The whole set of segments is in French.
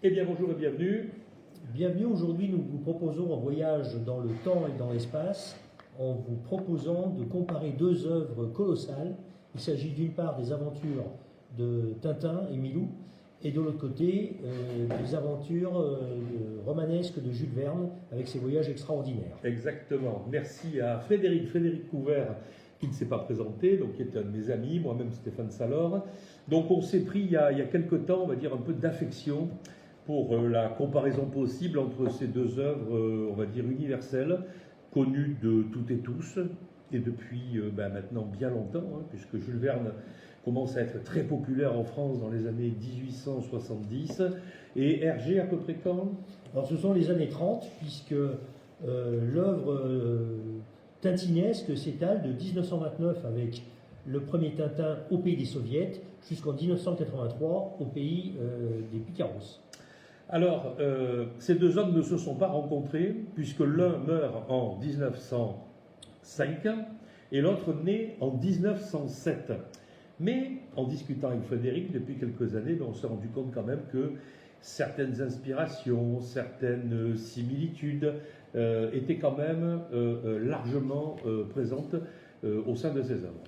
Eh bien bonjour et bienvenue. Bienvenue, aujourd'hui nous vous proposons un voyage dans le temps et dans l'espace en vous proposant de comparer deux œuvres colossales. Il s'agit d'une part des aventures de Tintin et Milou et de l'autre côté des aventures romanesques de Jules Verne avec ses voyages extraordinaires. Exactement. Merci à Frédéric Couvert qui ne s'est pas présenté, donc qui est un de mes amis, moi-même Stéphane Salor. Donc on s'est pris il y a quelque temps, on va dire, un peu d'affection pour la comparaison possible entre ces deux œuvres, on va dire, universelles, connues de toutes et tous, et depuis maintenant bien longtemps, puisque Jules Verne commence à être très populaire en France dans les années 1870, et Hergé à peu près quand? Alors ce sont les années 30, puisque l'œuvre tintinesque s'étale de 1929 avec le premier Tintin au pays des Soviets jusqu'en 1983 au pays des Picaros. Alors, ces deux hommes ne se sont pas rencontrés, puisque l'un meurt en 1905 et l'autre naît en 1907. Mais en discutant avec Frédéric depuis quelques années, on s'est rendu compte quand même que certaines inspirations, certaines similitudes étaient quand même largement présentes au sein de ces œuvres.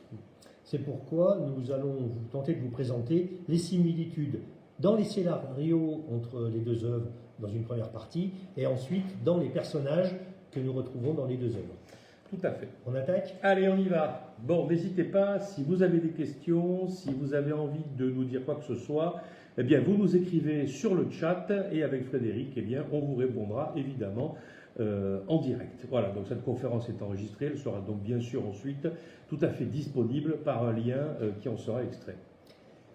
C'est pourquoi nous allons tenter de vous présenter les similitudes dans les scénarios entre les deux œuvres dans une première partie, et ensuite dans les personnages que nous retrouvons dans les deux œuvres. Tout à fait. On attaque ? Allez, on y va. Bon, n'hésitez pas, si vous avez des questions, si vous avez envie de nous dire quoi que ce soit, eh bien, vous nous écrivez sur le chat, et avec Frédéric, eh bien, on vous répondra évidemment en direct. Voilà, donc cette conférence est enregistrée, elle sera donc bien sûr ensuite tout à fait disponible par un lien qui en sera extrait.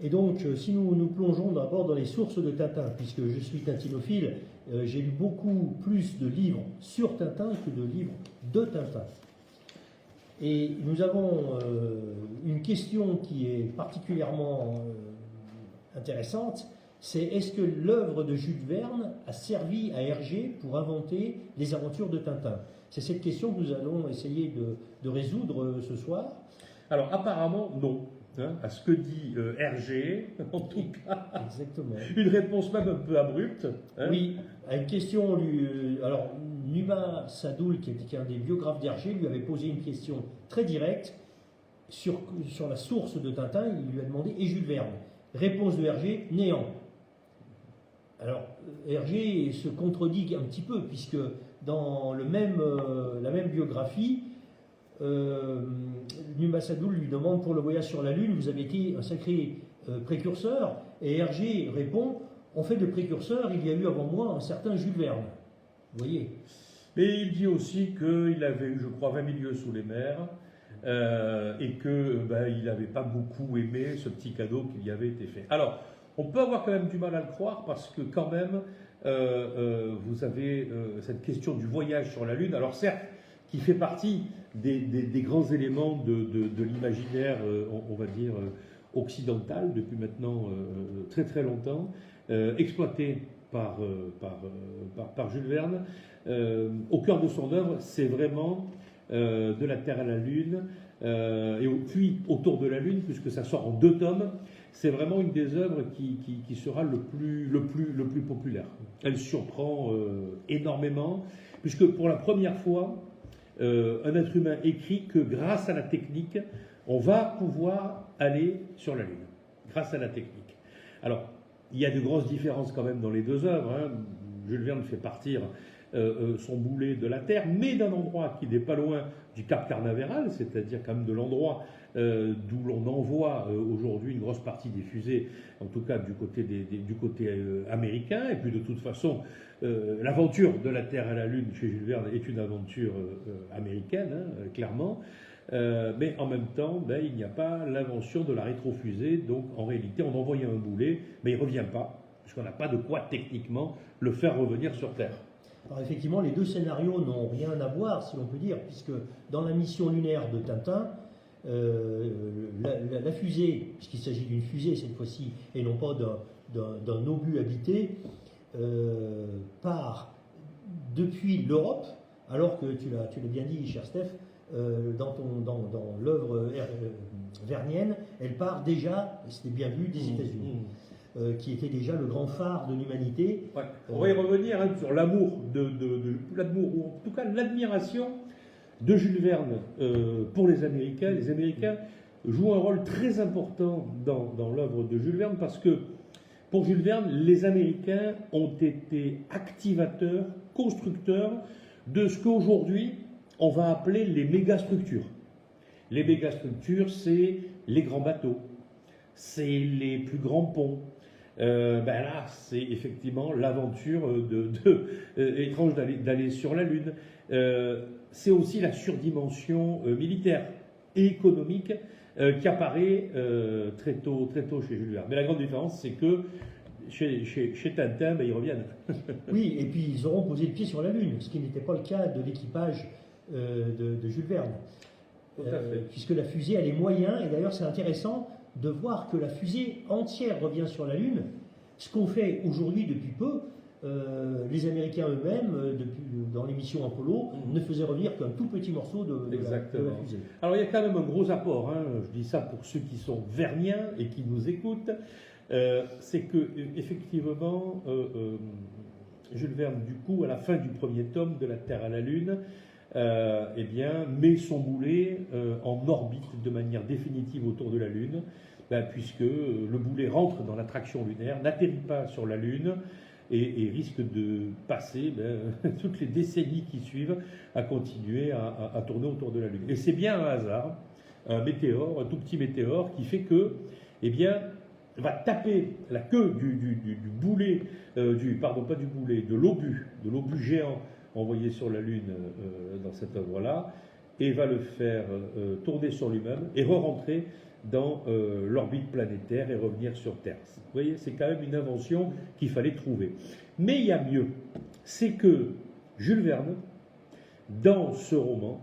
Et donc, si nous nous plongeons d'abord dans les sources de Tintin, puisque je suis tintinophile, j'ai lu beaucoup plus de livres sur Tintin que de livres de Tintin. Et nous avons une question qui est particulièrement intéressante, c'est est-ce que l'œuvre de Jules Verne a servi à Hergé pour inventer les aventures de Tintin? C'est cette question que nous allons essayer de résoudre ce soir. Alors apparemment non. À ce que dit Hergé, en tout cas. Exactement. Une réponse même un peu abrupte. Oui, à une question, alors Numa Sadoul, qui est un des biographes d'Hergé, lui avait posé une question très directe sur la source de Tintin. Il lui a demandé « Et Jules Verne ?» Réponse de Hergé « Néant ». Alors Hergé se contredit un petit peu, puisque dans la même biographie, Numa Sadoul lui demande pour le voyage sur la Lune, vous avez été un sacré précurseur, et Hergé répond, en fait de précurseur, il y a eu avant moi un certain Jules Verne. Vous voyez. Mais il dit aussi qu'il avait eu, je crois, 20 000 lieues sous les mers, et qu'il n'avait pas beaucoup aimé ce petit cadeau qui lui avait été fait. Alors, on peut avoir quand même du mal à le croire, parce que quand même, vous avez cette question du voyage sur la Lune, alors certes, qui fait partie des grands éléments de l'imaginaire, on va dire, occidental, depuis maintenant très très longtemps, exploité par Jules Verne. Au cœur de son œuvre, c'est vraiment de la Terre à la Lune, puis autour de la Lune, puisque ça sort en 2 tomes. C'est vraiment une des œuvres qui sera le plus populaire. Elle surprend énormément, puisque pour la première fois, un être humain écrit que grâce à la technique, on va pouvoir aller sur la Lune. Grâce à la technique. Alors, il y a de grosses différences quand même dans les deux œuvres. Jules Verne fait partir son boulet de la Terre, mais d'un endroit qui n'est pas loin du Cap Carnaveral, c'est-à-dire quand même de l'endroit d'où l'on envoie aujourd'hui une grosse partie des fusées, en tout cas du côté américain. Et puis de toute façon, l'aventure de la Terre à la Lune chez Jules Verne est une aventure américaine, clairement. Mais en même temps, il n'y a pas l'invention de la rétrofusée. Donc en réalité, on envoie un boulet, mais il ne revient pas, puisqu'on n'a pas de quoi techniquement le faire revenir sur Terre. Alors effectivement, les deux scénarios n'ont rien à voir, si l'on peut dire, puisque dans la mission lunaire de Tintin, la fusée, puisqu'il s'agit d'une fusée cette fois-ci, et non pas d'un obus habité, part depuis l'Europe, alors que tu l'as bien dit, cher Steph, dans l'œuvre vernienne, elle part déjà, et c'était bien vu, des États-Unis. qui était déjà le grand phare de l'humanité. Ouais. On va y revenir hein, sur l'amour, l'amour, ou en tout cas l'admiration de Jules Verne pour les Américains. Les Américains jouent un rôle très important dans l'œuvre de Jules Verne parce que pour Jules Verne, les Américains ont été activateurs, constructeurs de ce qu'aujourd'hui on va appeler les mégastructures. Les mégastructures, c'est les grands bateaux, c'est les plus grands ponts. Là, c'est effectivement l'aventure étrange d'aller sur la Lune. C'est aussi la surdimension militaire et économique qui apparaît très tôt chez Jules Verne. Mais la grande différence, c'est que chez Tintin, ils reviennent. Oui, et puis ils auront posé le pied sur la Lune, ce qui n'était pas le cas de l'équipage de Jules Verne. Tout à fait. Puisque la fusée a les moyens, et d'ailleurs c'est intéressant de voir que la fusée entière revient sur la Lune, ce qu'on fait aujourd'hui depuis peu. Les Américains eux-mêmes, dans l'émission Apollo, ne faisaient revenir qu'un tout petit morceau de la fusée. Alors il y a quand même un gros apport, hein, je dis ça pour ceux qui sont verniens et qui nous écoutent, c'est que effectivement Jules Verne, du coup, à la fin du premier tome de La Terre à la Lune, met son boulet en orbite de manière définitive autour de la Lune, puisque le boulet rentre dans l'attraction lunaire, n'atterrit pas sur la Lune, et risque de passer toutes les décennies qui suivent à continuer à tourner autour de la Lune. Et c'est bien un hasard, un météore, un tout petit météore, qui fait que, va taper la queue du boulet, de l'obus géant envoyé sur la Lune dans cette œuvre-là, et va le faire tourner sur lui-même et re-rentrer dans l'orbite planétaire et revenir sur Terre. Vous voyez, c'est quand même une invention qu'il fallait trouver. Mais il y a mieux, c'est que Jules Verne, dans ce roman,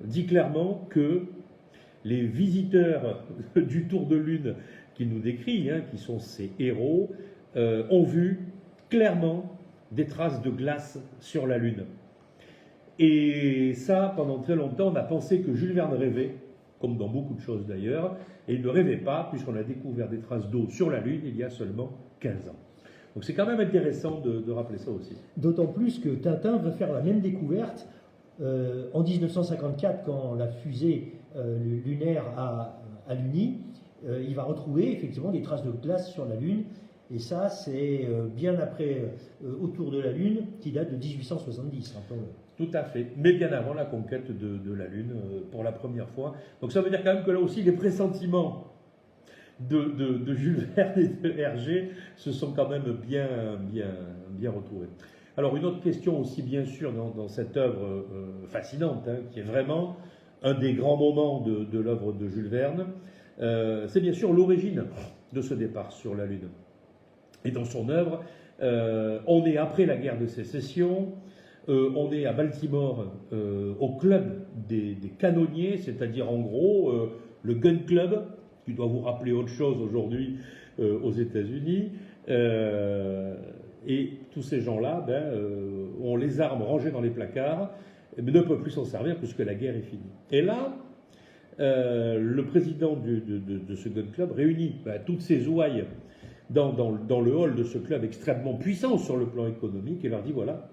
dit clairement que les visiteurs du tour de Lune qu'il nous décrit, hein, qui sont ses héros, ont vu clairement des traces de glace sur la Lune. Et ça, pendant très longtemps, on a pensé que Jules Verne rêvait, comme dans beaucoup de choses d'ailleurs, et il ne rêvait pas, puisqu'on a découvert des traces d'eau sur la Lune il y a seulement 15 ans. Donc c'est quand même intéressant de rappeler ça aussi. D'autant plus que Tintin veut faire la même découverte en 1954, quand la fusée lunaire a luni, il va retrouver effectivement des traces de glace sur la Lune, et ça c'est bien après Autour de la Lune, qui date de 1870, rappelons-le. Tout à fait, mais bien avant la conquête de la Lune pour la première fois. Donc ça veut dire quand même que là aussi les pressentiments de Jules Verne et de Hergé se sont quand même bien retrouvés. Alors une autre question aussi bien sûr dans cette œuvre fascinante, hein, qui est vraiment un des grands moments de l'œuvre de Jules Verne, c'est bien sûr l'origine de ce départ sur la Lune. Et dans son œuvre, on est après la guerre de sécession. On est à Baltimore au club des canonniers, c'est-à-dire en gros le Gun Club, qui doit vous rappeler autre chose aujourd'hui aux États-Unis. Et tous ces gens-là ont les armes rangées dans les placards, mais ne peuvent plus s'en servir puisque la guerre est finie. Et là, le président de ce Gun Club réunit toutes ses ouailles dans le hall de ce club extrêmement puissant sur le plan économique et leur dit voilà,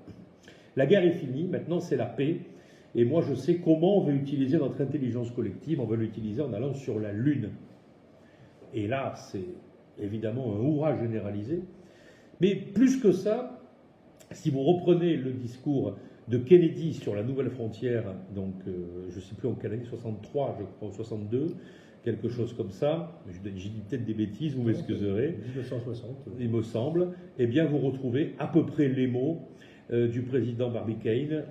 la guerre est finie, maintenant c'est la paix, et moi je sais comment on veut utiliser notre intelligence collective, on veut l'utiliser en allant sur la Lune. Et là, c'est évidemment un hurrah généralisé. Mais plus que ça, si vous reprenez le discours de Kennedy sur la nouvelle frontière, donc je ne sais plus en quelle année, 63 je crois, ou 62, quelque chose comme ça, j'ai dit peut-être des bêtises, vous m'excuserez, 1960, il me semble, eh bien vous retrouvez à peu près les mots du président Barbicane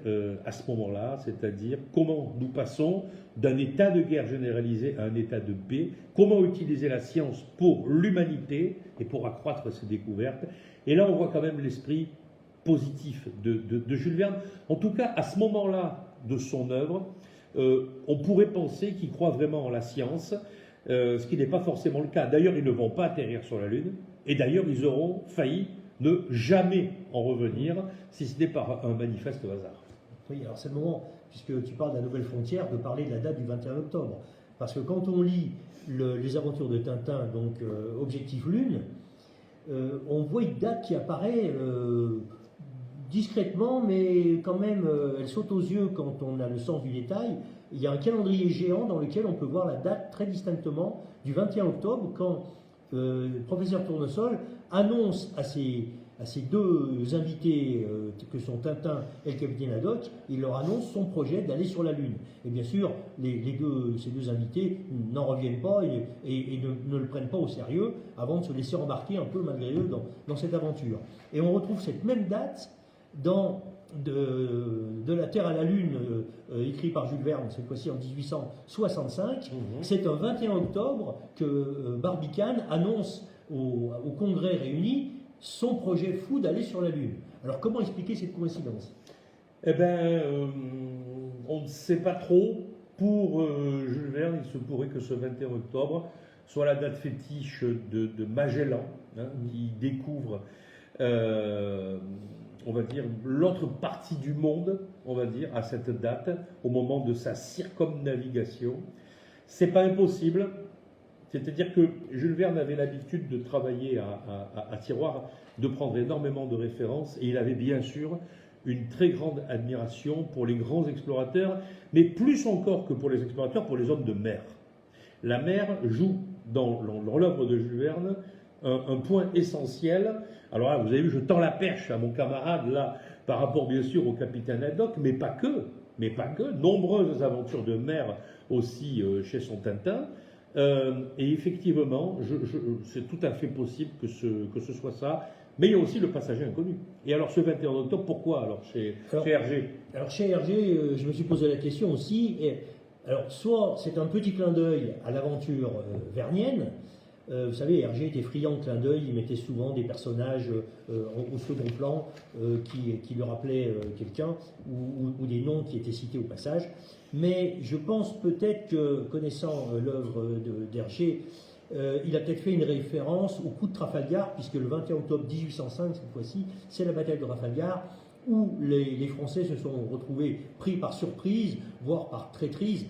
à ce moment-là, c'est-à-dire comment nous passons d'un état de guerre généralisé à un état de paix, comment utiliser la science pour l'humanité et pour accroître ses découvertes. Et là, on voit quand même l'esprit positif de Jules Verne. En tout cas, à ce moment-là de son œuvre, on pourrait penser qu'il croit vraiment en la science, ce qui n'est pas forcément le cas. D'ailleurs, ils ne vont pas atterrir sur la Lune, et d'ailleurs, ils auront failli ne jamais en revenir, si ce n'est par un manifeste hasard. Oui, alors c'est le moment, puisque tu parles de la nouvelle frontière, de parler de la date du 21 octobre. Parce que quand on lit les aventures de Tintin, donc Objectif Lune, on voit une date qui apparaît discrètement, mais quand même, elle saute aux yeux quand on a le sens du détail. Il y a un calendrier géant dans lequel on peut voir la date très distinctement du 21 octobre, quand le professeur Tournesol annonce à ses deux invités, que sont Tintin et le capitaine Haddock, il leur annonce son projet d'aller sur la Lune. Et bien sûr, ces deux invités n'en reviennent pas et ne le prennent pas au sérieux avant de se laisser embarquer un peu malgré eux dans cette aventure. Et on retrouve cette même date dans de la Terre à la Lune, écrit par Jules Verne, cette fois-ci en 1865. C'est un 21 octobre que Barbicane annonce au Congrès réuni son projet fou d'aller sur la Lune. Alors comment expliquer cette coïncidence? Eh bien, on ne sait pas trop. Pour Jules Verne, il se pourrait que ce 21 octobre soit la date fétiche de Magellan, qui découvre, on va dire, l'autre partie du monde, on va dire, à cette date, au moment de sa circumnavigation. C'est pas impossible. C'est-à-dire que Jules Verne avait l'habitude de travailler à tiroir, de prendre énormément de références, et il avait bien sûr une très grande admiration pour les grands explorateurs, mais plus encore que pour les explorateurs, pour les hommes de mer. La mer joue dans l'œuvre de Jules Verne un point essentiel. Alors là, vous avez vu, je tends la perche à mon camarade là, par rapport bien sûr au capitaine Haddock, mais pas que, nombreuses aventures de mer aussi chez son Tintin. Et effectivement, c'est tout à fait possible que ce soit ça. Mais il y a aussi le passager inconnu. Et alors ce 21 octobre, pourquoi alors chez Hergé? Alors chez Hergé, je me suis posé la question aussi. Alors soit c'est un petit clin d'œil à l'aventure vernienne. Vous savez, Hergé était friand de clin d'œil, il mettait souvent des personnages au second plan qui lui rappelaient quelqu'un ou des noms qui étaient cités au passage. Mais je pense peut-être que, connaissant l'œuvre d'Hergé, il a peut-être fait une référence au coup de Trafalgar, puisque le 21 octobre 1805, cette fois-ci, c'est la bataille de Trafalgar, où les Français se sont retrouvés pris par surprise, voire par traîtrise,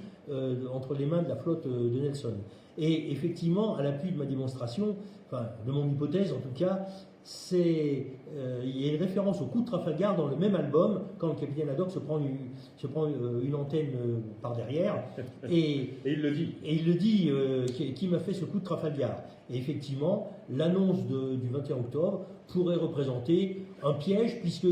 entre les mains de la flotte de Nelson. Et effectivement, à l'appui de ma démonstration, enfin de mon hypothèse en tout cas, il y a une référence au coup de Trafalgar dans le même album, quand le capitaine Haddock se prend une antenne par derrière. Et il le dit. Et il le dit, qui m'a fait ce coup de Trafalgar. Et effectivement, l'annonce du 21 octobre pourrait représenter un piège, puisque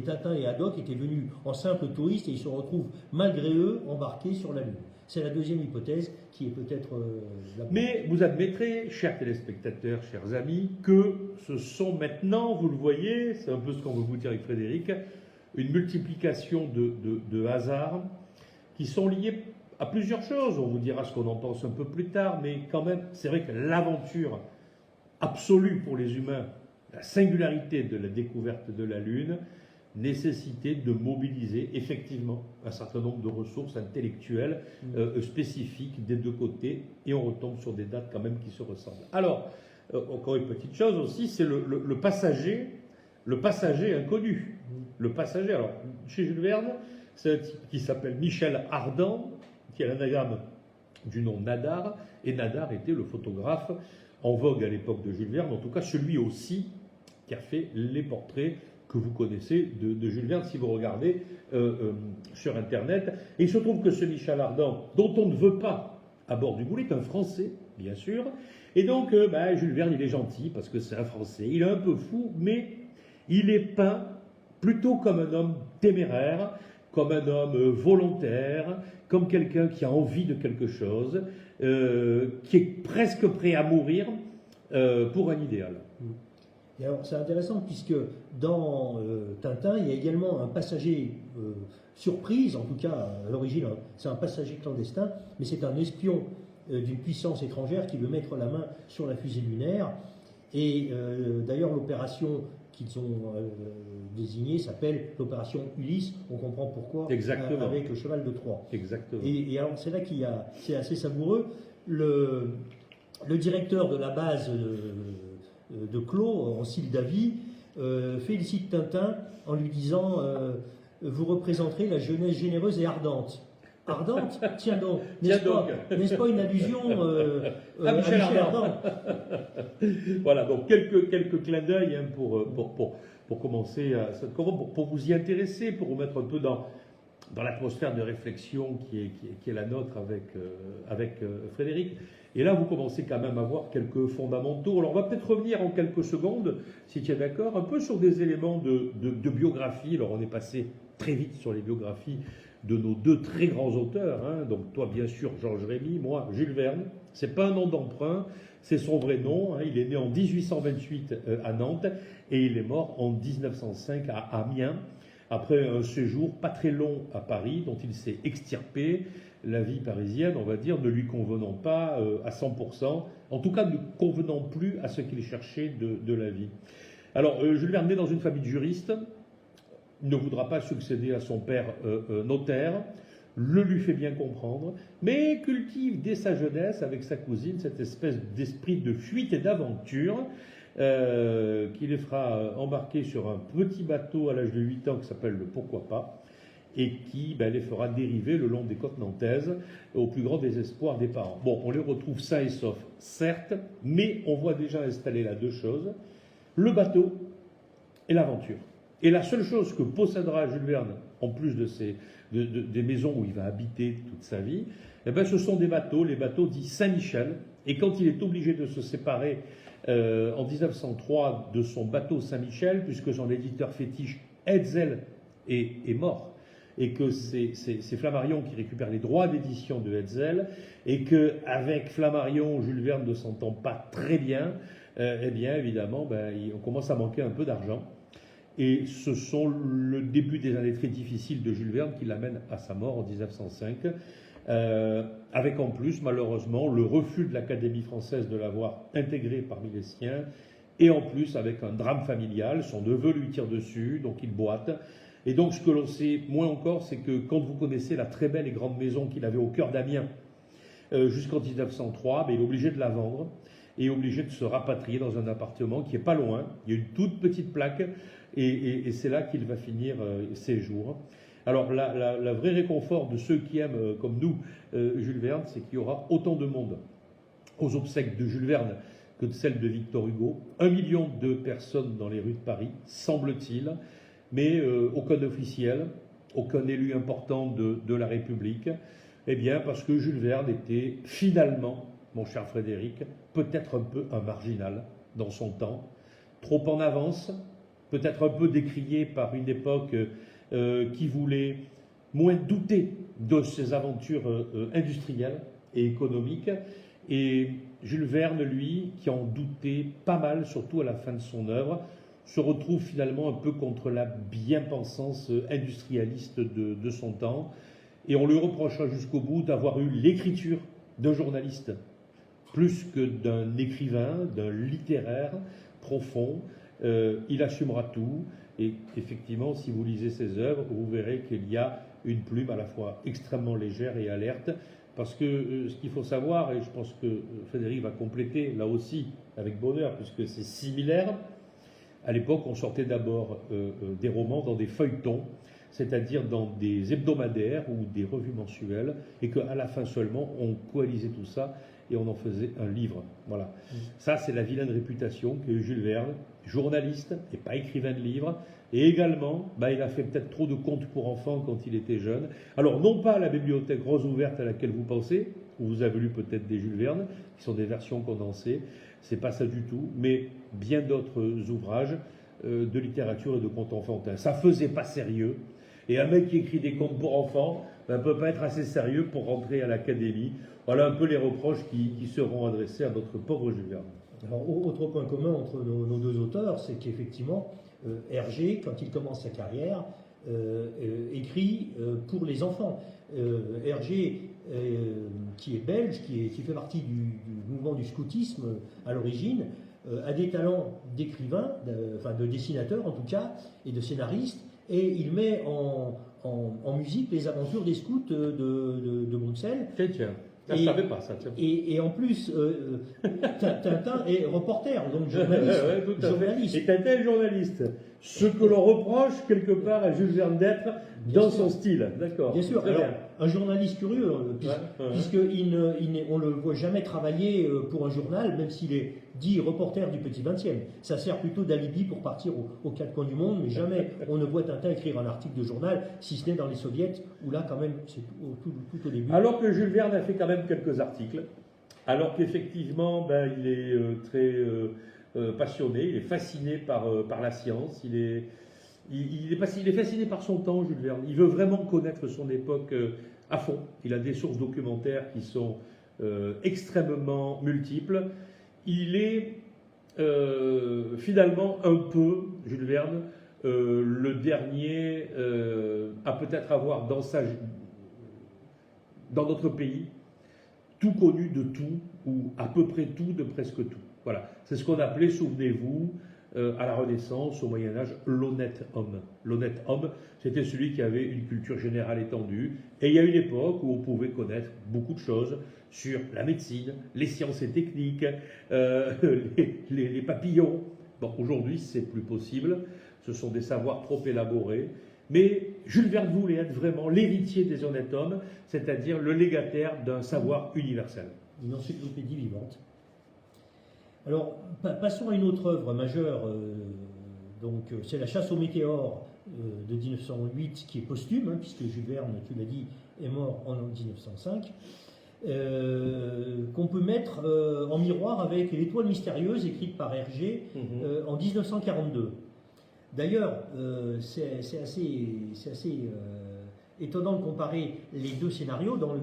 Tintin et Haddock étaient venus en simples touristes et ils se retrouvent malgré eux embarqués sur la Lune. C'est la deuxième hypothèse qui est peut-être la bonne. Mais vous admettrez, chers téléspectateurs, chers amis, que ce sont maintenant, vous le voyez, c'est un peu ce qu'on veut vous dire avec Frédéric, une multiplication de hasards qui sont liés à plusieurs choses. On vous dira ce qu'on en pense un peu plus tard, mais quand même, c'est vrai que l'aventure absolue pour les humains, la singularité de la découverte de la Lune, nécessité de mobiliser effectivement un certain nombre de ressources intellectuelles spécifiques des deux côtés, et on retombe sur des dates quand même qui se ressemblent. Alors, encore une petite chose aussi, c'est le passager inconnu. Le passager, alors, chez Jules Verne, c'est un type qui s'appelle Michel Ardan, qui a l'anagramme du nom Nadar, et Nadar était le photographe en vogue à l'époque de Jules Verne, en tout cas celui aussi qui a fait les portraits que vous connaissez de Jules Verne si vous regardez sur Internet. Et il se trouve que ce Michel Ardan, dont on ne veut pas à bord du Goulet, est un Français, bien sûr. Et donc, Jules Verne, il est gentil parce que c'est un Français. Il est un peu fou, mais il est peint plutôt comme un homme téméraire, comme un homme volontaire, comme quelqu'un qui a envie de quelque chose, qui est presque prêt à mourir pour un idéal. Et alors c'est intéressant puisque dans Tintin, il y a également un passager surprise, en tout cas à l'origine, c'est un passager clandestin, mais c'est un espion d'une puissance étrangère qui veut mettre la main sur la fusée lunaire. Et d'ailleurs l'opération qu'ils ont désignée s'appelle l'opération Ulysse, on comprend pourquoi. Exactement. Avec le cheval de Troie. Exactement. Et alors c'est là c'est assez savoureux, le directeur de la base de Clos, en Sildavie, félicite Tintin en lui disant vous représenterez la jeunesse généreuse et ardente. Ardente, tiens donc, Tiens n'est-ce pas une allusion à Michel Ardant. Ardant. Voilà, donc quelques clins d'œil hein, pour commencer, pour vous y intéresser, pour vous mettre un peu dans l'atmosphère de réflexion qui est la nôtre avec Frédéric. Et là, vous commencez quand même à voir quelques fondamentaux. Alors, on va peut-être revenir en quelques secondes, si tu es d'accord, un peu sur des éléments de biographie. Alors, on est passé très vite sur les biographies de nos deux très grands auteurs. Hein. Donc, toi, bien sûr, Georges Rémy, moi, Jules Verne. C'est pas un nom d'emprunt, c'est son vrai nom. Hein. Il est né en 1828 à Nantes et il est mort en 1905 à Amiens, après un séjour pas très long à Paris, dont il s'est extirpé, la vie parisienne, on va dire, ne lui convenant pas à 100%, en tout cas ne convenant plus à ce qu'il cherchait de la vie. Alors, Jules Verne, né dans une famille de juristes, ne voudra pas succéder à son père notaire, le lui fait bien comprendre, mais cultive dès sa jeunesse, avec sa cousine, cette espèce d'esprit de fuite et d'aventure, qui les fera embarquer sur un petit bateau à l'âge de 8 ans qui s'appelle le Pourquoi pas, et qui les fera dériver le long des côtes nantaises au plus grand désespoir des parents. Bon, on les retrouve sains et saufs, certes, mais on voit déjà installer là deux choses, le bateau et l'aventure. Et la seule chose que possédera Jules Verne, en plus des maisons où il va habiter toute sa vie, ce sont des bateaux, les bateaux dits Saint-Michel, et quand il est obligé de se séparer en 1903 de son bateau Saint-Michel, puisque son éditeur fétiche Hetzel est mort, et que c'est Flammarion qui récupère les droits d'édition de Hetzel, et qu'avec Flammarion, Jules Verne ne s'entend pas très bien, eh bien évidemment, on commence à manquer un peu d'argent. Et ce sont le début des années très difficiles de Jules Verne qui l'amène à sa mort en 1905, avec en plus, malheureusement, le refus de l'Académie française de l'avoir intégré parmi les siens, et en plus avec un drame familial, son neveu lui tire dessus, donc il boite. Et donc ce que l'on sait moins encore, c'est que quand vous connaissez la très belle et grande maison qu'il avait au cœur d'Amiens, jusqu'en 1903, il est obligé de la vendre, et obligé de se rapatrier dans un appartement qui est pas loin. Il y a une toute petite plaque, et c'est là qu'il va finir ses jours. Alors, la vraie réconfort de ceux qui aiment, comme nous, Jules Verne, c'est qu'il y aura autant de monde aux obsèques de Jules Verne que de celles de Victor Hugo. 1 million de personnes dans les rues de Paris, semble-t-il, mais aucun officiel, aucun élu important de la République. Eh bien, parce que Jules Verne était finalement, mon cher Frédéric, peut-être un peu un marginal dans son temps, trop en avance, peut-être un peu décrié par une époque qui voulait moins douter de ses aventures industrielles et économiques. Et Jules Verne, lui, qui en doutait pas mal, surtout à la fin de son œuvre, se retrouve finalement un peu contre la bien-pensance industrialiste de son temps. Et on lui reprochera jusqu'au bout d'avoir eu l'écriture d'un journaliste, plus que d'un écrivain, d'un littéraire profond. Il assumera tout, et effectivement, si vous lisez ses œuvres, vous verrez qu'il y a une plume à la fois extrêmement légère et alerte, parce que ce qu'il faut savoir, et je pense que Frédéric va compléter là aussi avec bonheur, puisque c'est similaire, à l'époque on sortait d'abord des romans dans des feuilletons, c'est-à-dire dans des hebdomadaires ou des revues mensuelles, et qu'à la fin seulement on coalisait tout ça et on en faisait un livre. Voilà. Ça, c'est la vilaine réputation qu'a eu Jules Verne, journaliste et pas écrivain de livres. Et également, il a fait peut-être trop de contes pour enfants quand il était jeune. Alors, non pas la bibliothèque rose ouverte à laquelle vous pensez, où vous avez lu peut-être des Jules Verne, qui sont des versions condensées, c'est pas ça du tout, mais bien d'autres ouvrages de littérature et de contes enfantins. Ça faisait pas sérieux. Et un mec qui écrit des contes pour enfants ne peut pas être assez sérieux pour rentrer à l'académie. Voilà un peu les reproches qui seront adressés à notre pauvre Jules Verne. Alors, autre point commun entre nos deux auteurs, c'est qu'effectivement, Hergé, quand il commence sa carrière, écrit pour les enfants. Hergé, qui est belge, qui fait partie du mouvement du scoutisme à l'origine, a des talents d'écrivain, de dessinateur en tout cas, et de scénariste, et il met en musique les aventures des scouts de Bruxelles. Tiens. Je ne savais pas ça. Et en plus, Tintin est reporter, donc journaliste. journaliste. Et Tintin est journaliste. Ce que l'on reproche quelque part à Jules Verne d'être dans son style. D'accord. Bien sûr. Alors, un journaliste curieux, puisqu'on ne le voit jamais travailler pour un journal, même s'il est dit reporter du petit 20e. Ça sert plutôt d'alibi pour partir aux quatre coins du monde, mais jamais on ne voit Tintin écrire un article de journal, si ce n'est dans les soviets, où là quand même c'est tout au début. Alors que Jules Verne a fait quand même quelques articles, alors qu'effectivement il est très passionné, il est fasciné par la science, il est fasciné par son temps, Jules Verne. Il veut vraiment connaître son époque à fond. Il a des sources documentaires qui sont extrêmement multiples. Il est finalement un peu, Jules Verne, le dernier à peut-être avoir dans notre pays tout connu de tout, ou à peu près tout de presque tout. Voilà. C'est ce qu'on appelait, souvenez-vous, à la Renaissance, au Moyen-Âge, l'honnête homme. L'honnête homme, c'était celui qui avait une culture générale étendue. Et il y a une époque où on pouvait connaître beaucoup de choses sur la médecine, les sciences et techniques, les papillons. Bon, aujourd'hui, c'est plus possible. Ce sont des savoirs trop élaborés. Mais Jules Verne voulait être vraiment l'héritier des honnêtes hommes, c'est-à-dire le légataire d'un savoir universel. Une encyclopédie vivante. Alors, passons à une autre œuvre majeure. C'est La chasse aux météores de 1908, qui est posthume, puisque Jules Verne, tu l'as dit, est mort en 1905, qu'on peut mettre en miroir avec L'Étoile mystérieuse, écrite par Hergé en 1942. D'ailleurs, c'est assez étonnant de comparer les deux scénarios. Dans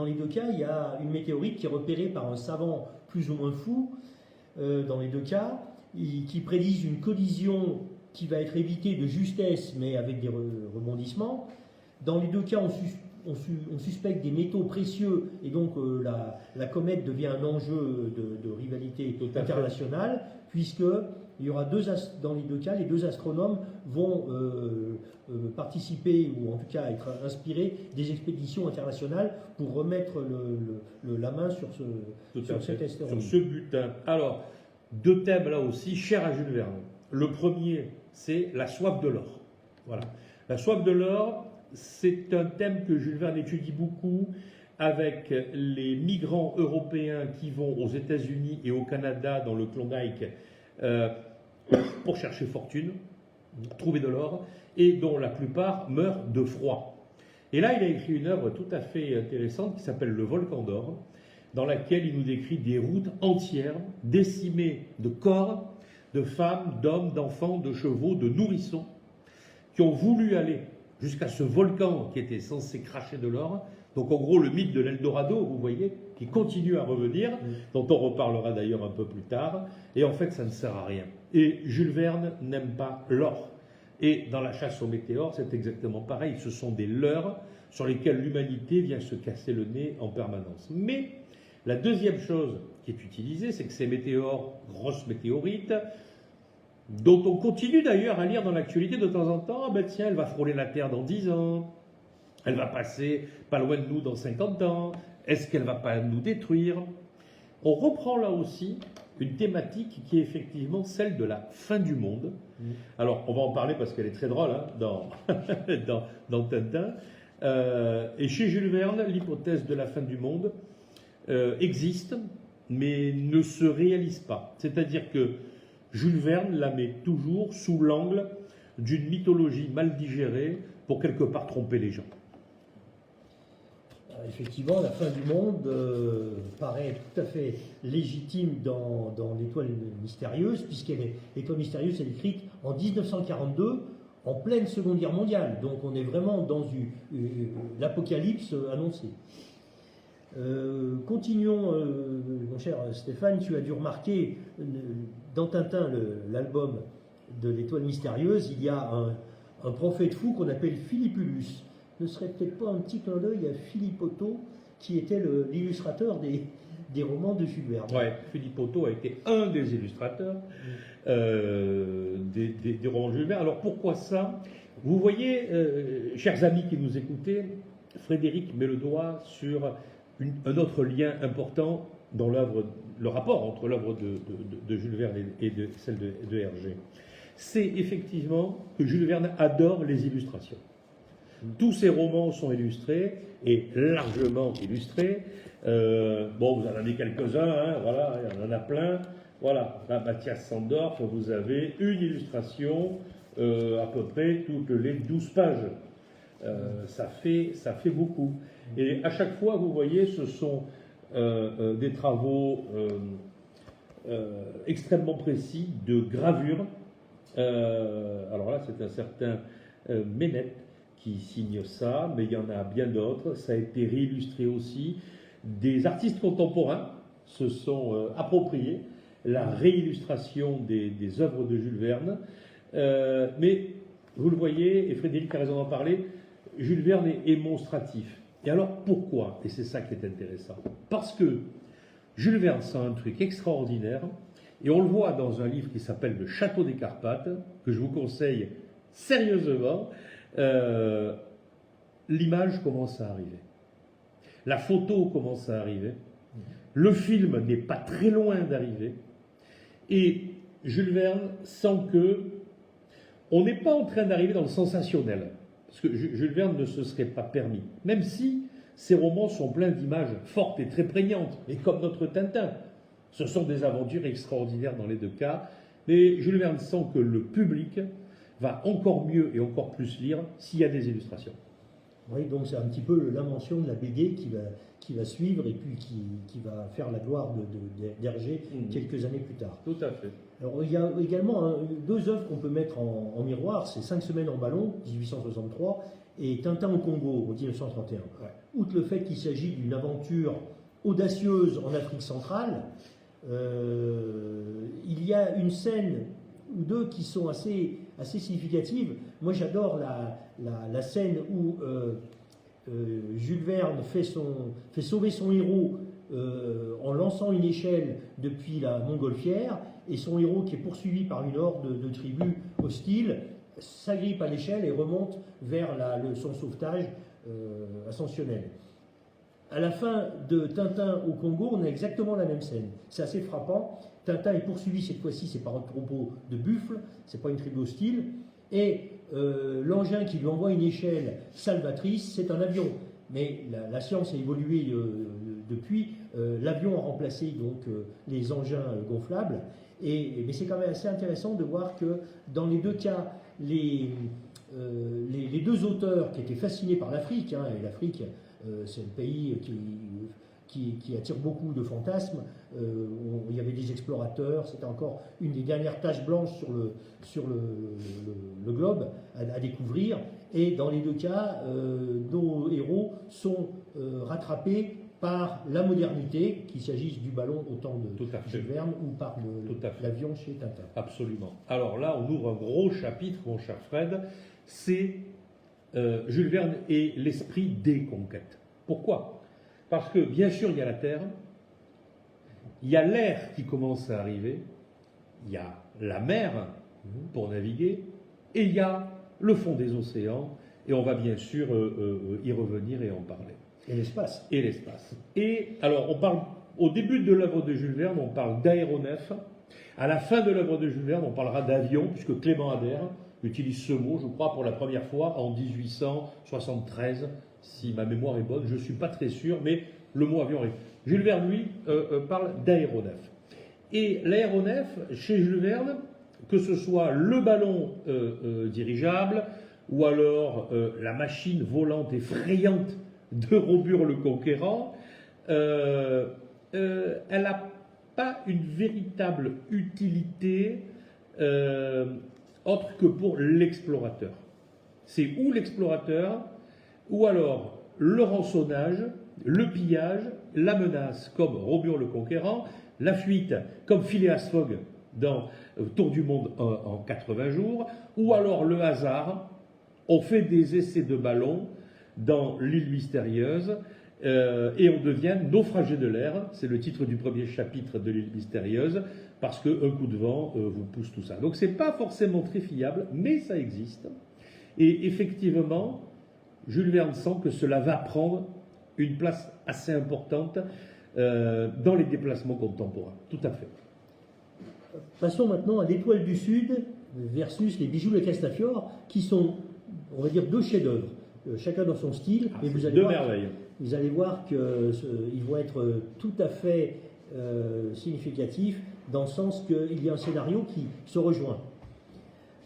les deux cas, il y a une météorite qui est repérée par un savant plus ou moins fou, dans les deux cas, qui prédisent une collision qui va être évitée de justesse, mais avec des rebondissements. Dans les deux cas, on suspecte des métaux précieux, et donc la comète devient un enjeu de rivalité internationale, puisque il y aura dans les deux cas, les deux astronomes vont participer, ou en tout cas être inspirés des expéditions internationales pour remettre la main sur cet astéroïde. Sur ce butin. Alors, deux thèmes là aussi chers à Jules Verne. Le premier, c'est la soif de l'or. Voilà. La soif de l'or, c'est un thème que Jules Verne étudie beaucoup avec les migrants européens qui vont aux États-Unis et au Canada dans le Klondike pour chercher fortune, trouver de l'or, et dont la plupart meurent de froid. Et là, il a écrit une œuvre tout à fait intéressante qui s'appelle Le Volcan d'or, dans laquelle il nous décrit des routes entières décimées de corps, de femmes, d'hommes, d'enfants, de chevaux, de nourrissons, qui ont voulu aller jusqu'à ce volcan qui était censé cracher de l'or. Donc en gros, le mythe de l'Eldorado, vous voyez, qui continue à revenir, dont on reparlera d'ailleurs un peu plus tard, et en fait ça ne sert à rien. Et Jules Verne n'aime pas l'or. Et dans La chasse aux météores, c'est exactement pareil, ce sont des leurres sur lesquels l'humanité vient se casser le nez en permanence. Mais la deuxième chose qui est utilisée, c'est que ces météores, grosses météorites, dont on continue d'ailleurs à lire dans l'actualité de temps en temps, tiens, elle va frôler la Terre dans 10 ans, elle va passer pas loin de nous dans 50 ans, est-ce qu'elle ne va pas nous détruire? On reprend là aussi une thématique qui est effectivement celle de la fin du monde. Alors, on va en parler parce qu'elle est très drôle dans Tintin. Et chez Jules Verne, l'hypothèse de la fin du monde existe, mais ne se réalise pas. C'est-à-dire que Jules Verne la met toujours sous l'angle d'une mythologie mal digérée pour quelque part tromper les gens. Effectivement, la fin du monde paraît tout à fait légitime dans l'Étoile mystérieuse, l'Étoile mystérieuse est écrite en 1942, en pleine Seconde Guerre mondiale. Donc on est vraiment dans l'apocalypse annoncée. Continuons, mon cher Stéphane, tu as dû remarquer dans Tintin, l'album de l'Étoile mystérieuse, il y a un prophète fou qu'on appelle Philippulus. Ne serait peut-être pas un petit clin d'œil à Philippe Otto, qui était l'illustrateur des romans de Jules Verne. Oui, Philippe Otto a été un des illustrateurs des romans de Jules Verne. Alors pourquoi ça? Vous voyez, chers amis qui nous écoutez, Frédéric met le doigt sur un autre lien important dans le rapport entre l'œuvre de Jules Verne et celle de Hergé. C'est effectivement que Jules Verne adore les illustrations. Tous ses romans sont illustrés, et largement illustrés. Bon, vous en avez quelques-uns, hein, voilà, il y en a plein. Voilà, là, Mathias Sandorf, vous avez une illustration à peu près toutes les 12 pages. Ça fait beaucoup. Et à chaque fois, vous voyez, ce sont des travaux extrêmement précis de gravure. Alors là, c'est un certain Ménette qui signe ça, mais il y en a bien d'autres. Ça a été réillustré aussi. Des artistes contemporains se sont appropriés la réillustration des œuvres de Jules Verne. Mais vous le voyez, et Frédéric a raison d'en parler, Jules Verne est monstratif. Et alors pourquoi? Et c'est ça qui est intéressant. Parce que Jules Verne sent un truc extraordinaire, et on le voit dans un livre qui s'appelle Le Château des Carpates, que je vous conseille sérieusement. L'image commence à arriver. La photo commence à arriver. Le film n'est pas très loin d'arriver. Et Jules Verne sent que on n'est pas en train d'arriver dans le sensationnel. Parce que Jules Verne ne se serait pas permis. Même si ses romans sont pleins d'images fortes et très prégnantes, et comme notre Tintin. Ce sont des aventures extraordinaires dans les deux cas. Mais Jules Verne sent que le public va encore mieux et encore plus lire s'il y a des illustrations. Oui, donc c'est un petit peu l'invention de la BD qui va suivre et puis qui va faire la gloire d'Hergé quelques années plus tard. Tout à fait. Alors il y a également deux œuvres qu'on peut mettre en miroir, c'est 5 semaines en ballon, 1863, et Tintin au Congo, en 1931. Ouais. Outre le fait qu'il s'agit d'une aventure audacieuse en Afrique centrale, il y a une scène ou deux qui sont assez significatives. Moi j'adore la scène où Jules Verne fait sauver son héros en lançant une échelle depuis la montgolfière, et son héros, qui est poursuivi par une horde de tribus hostiles, s'agrippe à l'échelle et remonte vers son sauvetage ascensionnel. À la fin de Tintin au Congo, on a exactement la même scène. C'est assez frappant. Tintin est poursuivi, cette fois-ci, c'est par un troupeau de buffles, c'est pas une tribu hostile, et l'engin qui lui envoie une échelle salvatrice, c'est un avion. Mais la science a évolué depuis. L'avion a remplacé donc les engins gonflables. Mais c'est quand même assez intéressant de voir que dans les deux cas, les deux auteurs qui étaient fascinés par l'Afrique, hein, et l'Afrique, c'est un pays qui attire beaucoup de fantasmes. Il y avait des explorateurs, c'était encore une des dernières taches blanches sur le globe à découvrir. Et dans les deux cas, nos héros sont rattrapés par la modernité, qu'il s'agisse du ballon au temps de Jules Verne ou par l'avion chez Tintin. Absolument. Alors là, on ouvre un gros chapitre, mon cher Fred, c'est Jules Verne et l'esprit des conquêtes. Pourquoi? Parce que, bien sûr, il y a la terre, il y a l'air qui commence à arriver, il y a la mer pour naviguer, et il y a le fond des océans, et on va bien sûr y revenir et en parler. Et l'espace. Et l'espace. Et alors, on parle, au début de l'œuvre de Jules Verne, on parle d'aéronef. À la fin de l'œuvre de Jules Verne, on parlera d'avion, puisque Clément Ader utilise ce mot, je crois, pour la première fois en 1873, si ma mémoire est bonne. Je ne suis pas très sûr, mais le mot avion arrive. Jules Verne, lui, parle d'aéronef. Et l'aéronef, chez Jules Verne, que ce soit le ballon dirigeable, ou alors la machine volante effrayante de Robur le Conquérant, elle n'a pas une véritable utilité autre que pour l'explorateur. C'est ou l'explorateur, ou alors le rançonnage, le pillage, la menace comme Robur le Conquérant, la fuite comme Phileas Fogg dans Tour du Monde en 80 jours, ou alors le hasard. On fait des essais de ballons dans l'île mystérieuse et on devient naufragé de l'air. C'est le titre du premier chapitre de l'île mystérieuse, parce qu'un coup de vent vous pousse tout ça. Donc c'est pas forcément très fiable, mais ça existe. Et effectivement, Jules Verne sent que cela va prendre une place assez importante dans les déplacements contemporains. Tout à fait. Passons maintenant à l'Étoile du Sud versus les Bijoux de Castafiore, qui sont, on va dire, deux chefs-d'œuvre. chacun dans son style, mais C'est deux merveilles. vous allez voir qu'ils vont être tout à fait significatifs dans le sens qu'il y a un scénario qui se rejoint.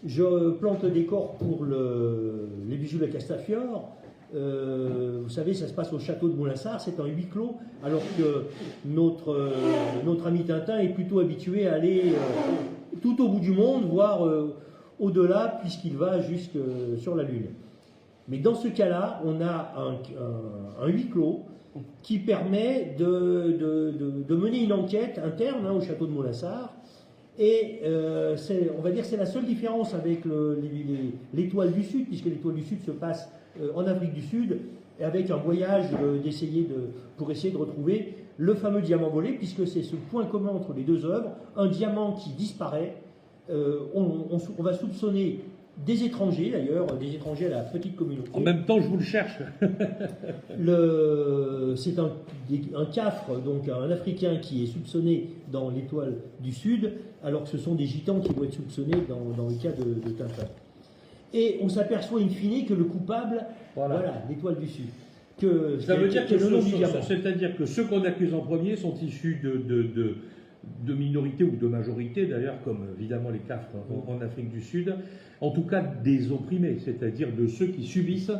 Je plante le décor pour les bijoux de la Castafiore. Vous savez, ça se passe au château de Moulinsart, c'est un huis clos, alors que notre ami Tintin est plutôt habitué à aller tout au bout du monde, voire au-delà, puisqu'il va jusque sur la Lune. Mais dans ce cas-là, on a un huis clos qui permet de mener une enquête interne au château de Moulinsart. Et on va dire c'est la seule différence avec l'étoile du Sud, puisque l'étoile du Sud se passe en Afrique du Sud, avec un voyage pour essayer de retrouver le fameux diamant volé, puisque c'est ce point commun entre les deux œuvres, un diamant qui disparaît. On va soupçonner des étrangers, d'ailleurs, des étrangers à la petite communauté. En même temps, je vous le cherche. C'est un Cafre, donc un Africain qui est soupçonné dans l'étoile du Sud, alors que ce sont des gitans qui vont être soupçonnés dans le cas de Tintin. Et on s'aperçoit in fine que le coupable, voilà l'étoile du Sud. Ça veut dire c'est-à-dire que ceux qu'on accuse en premier sont issus de minorités ou de majorités d'ailleurs, comme évidemment les Cafres en Afrique du Sud, en tout cas des opprimés, c'est-à-dire de ceux qui subissent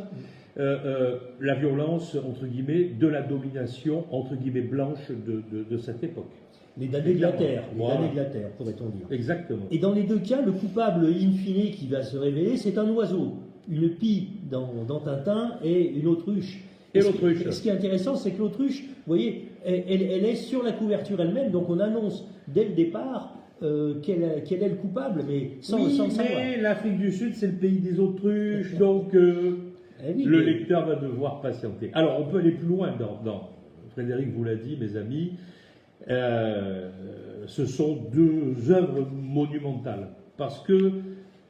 la violence, entre guillemets, de la domination, entre guillemets, blanche de cette époque. Les damnés de la terre, pourrait-on dire. Exactement. Et dans les deux cas, le coupable in fine qui va se révéler, c'est un oiseau. Une pie dans Tintin et une autruche. Et l'autruche. Ce qui est intéressant, c'est que l'autruche, vous voyez, elle est sur la couverture elle-même, donc on annonce dès le départ quel est le coupable, mais sans savoir. Mais l'Afrique du Sud, c'est le pays des autruches, donc le lecteur va devoir patienter. Alors, on peut aller plus loin dans Frédéric vous l'a dit, mes amis, ce sont deux œuvres monumentales, parce que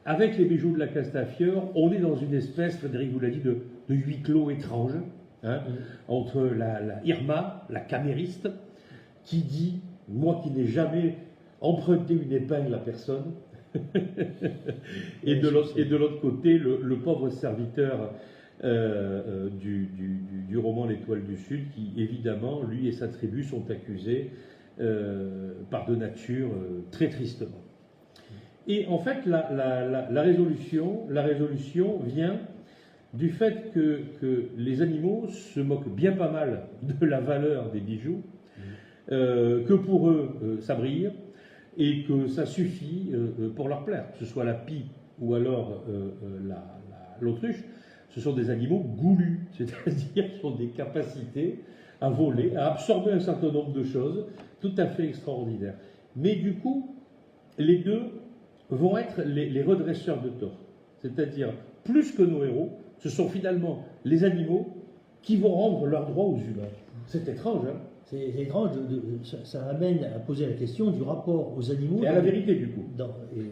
avec les bijoux de la Castafiore, on est dans une espèce, Frédéric vous l'a dit, de huis clos étrange, entre la Irma, la camériste, qui dit, moi qui n'ai jamais emprunté une épingle à personne, et de l'autre côté, le pauvre serviteur du roman L'Étoile du Sud, qui évidemment, lui et sa tribu sont accusés par de nature très tristement. Et en fait, la résolution vient du fait que les animaux se moquent bien pas mal de la valeur des bijoux, que pour eux, ça brille, et que ça suffit pour leur plaire, que ce soit la pie ou alors l'autruche. Ce sont des animaux goulus, c'est-à-dire qui ont des capacités à voler, à absorber un certain nombre de choses tout à fait extraordinaires. Mais du coup, les deux vont être les redresseurs de tort. C'est-à-dire, plus que nos héros, ce sont finalement les animaux qui vont rendre leurs droits aux humains. C'est étrange, hein? C'est étrange, ça amène à poser la question du rapport aux animaux. Et à la vérité, du coup.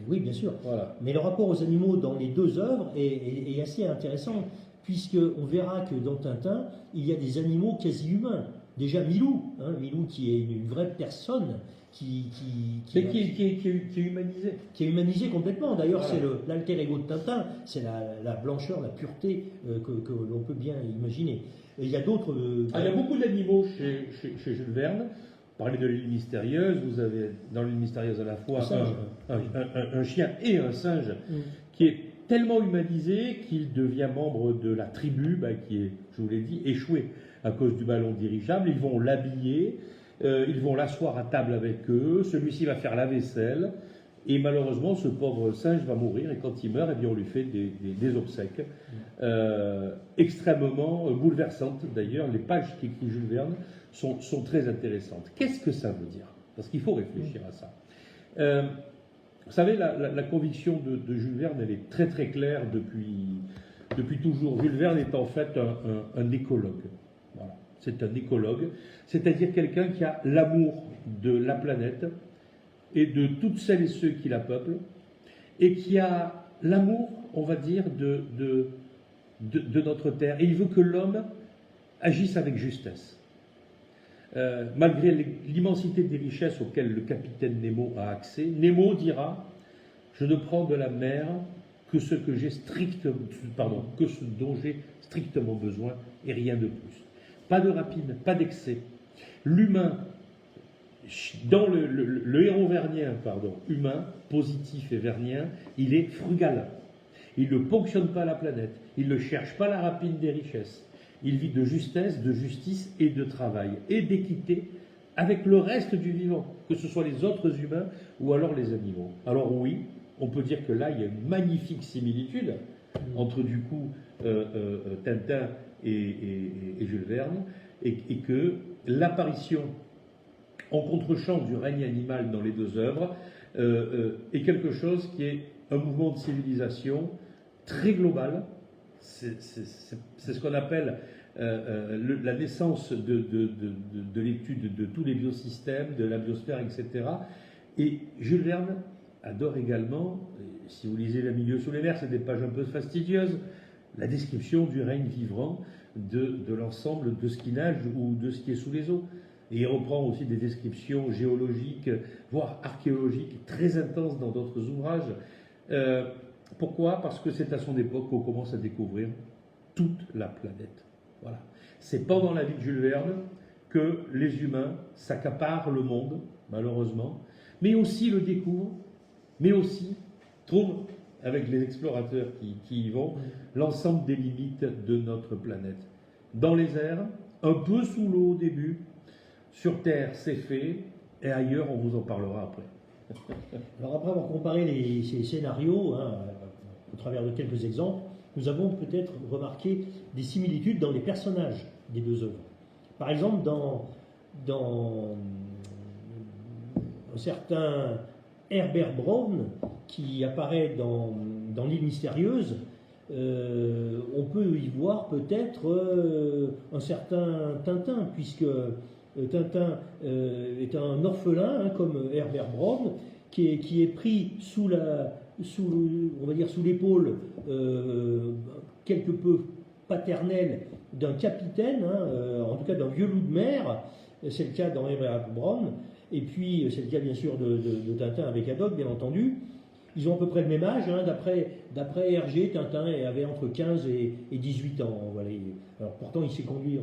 Oui, bien sûr. Voilà. Mais le rapport aux animaux dans les deux œuvres est assez intéressant, puisqu'on verra que dans Tintin, il y a des animaux quasi humains. Déjà Milou, Milou qui est une vraie personne, qui est humanisé. Qui est humanisé complètement. D'ailleurs, voilà. C'est l'alter ego de Tintin, c'est la blancheur, la pureté que l'on peut bien imaginer. Et il y a d'autres. Il y a beaucoup d'animaux chez Jules Verne. Vous parlez de l'île mystérieuse, vous avez dans l'île mystérieuse à la fois un chien et un singe qui est tellement humanisé qu'il devient membre de la tribu qui est, je vous l'ai dit, échouée à cause du ballon dirigeable. Ils vont l'habiller, ils vont l'asseoir à table avec eux, celui-ci va faire la vaisselle, et malheureusement ce pauvre singe va mourir, et quand il meurt, eh bien, on lui fait des obsèques extrêmement bouleversantes. D'ailleurs, les pages qu'écrit Jules Verne sont très intéressantes. Qu'est-ce que ça veut dire? Parce qu'il faut réfléchir à ça. Vous savez, la conviction de Jules Verne, elle est très très claire depuis toujours. Jules Verne est en fait un écologue. Voilà. C'est un écologue, c'est-à-dire quelqu'un qui a l'amour de la planète et de toutes celles et ceux qui la peuplent, et qui a l'amour, on va dire, de notre terre. Et il veut que l'homme agisse avec justesse. Malgré l'immensité des richesses auxquelles le capitaine Nemo a accès, Nemo dira « Je ne prends de la mer que ce dont j'ai strictement besoin et rien de plus. Pas de rapine, pas d'excès. L'humain, dans le héros vernien, humain, positif et vernien, il est frugal. Il ne ponctionne pas la planète. Il ne cherche pas la rapine des richesses. Il vit de justesse, de justice et de travail et d'équité avec le reste du vivant, que ce soit les autres humains ou alors les animaux. Alors oui, on peut dire que là, il y a une magnifique similitude entre du coup Tintin et Jules Verne, et que l'apparition en contre-champ du règne animal dans les deux œuvres est quelque chose qui est un mouvement de civilisation très global. C'est ce qu'on appelle la naissance de l'étude de tous les biosystèmes, de la biosphère, etc. Et Jules Verne adore également, si vous lisez La Milieu sous les mers, c'est des pages un peu fastidieuses, la description du règne vivant de l'ensemble de ce qui nage ou de ce qui est sous les eaux. Et il reprend aussi des descriptions géologiques, voire archéologiques, très intenses dans d'autres ouvrages. Pourquoi ? Parce que c'est à son époque qu'on commence à découvrir toute la planète. Voilà. C'est pendant la vie de Jules Verne que les humains s'accaparent le monde, malheureusement, mais aussi le découvrent, mais aussi trouvent, avec les explorateurs qui y vont, l'ensemble des limites de notre planète. Dans les airs, un peu sous l'eau au début, sur Terre c'est fait, et ailleurs on vous en parlera après. Alors après avoir comparé ces scénarios, au travers de quelques exemples, nous avons peut-être remarqué des similitudes dans les personnages des deux œuvres. Par exemple, dans un certain Herbert Brown, qui apparaît dans l'île mystérieuse, on peut y voir peut-être un certain Tintin, puisque Tintin est un orphelin, comme Herbert Brown, qui est pris sous l'épaule quelque peu paternelle d'un capitaine, en tout cas d'un vieux loup de mer. C'est le cas dans Herbert Brown, et puis c'est le cas bien sûr de Tintin avec Haddock, bien entendu. Ils ont à peu près le même âge, d'après Hergé, Tintin avait entre 15 et 18 ans. Voilà. Alors pourtant il sait conduire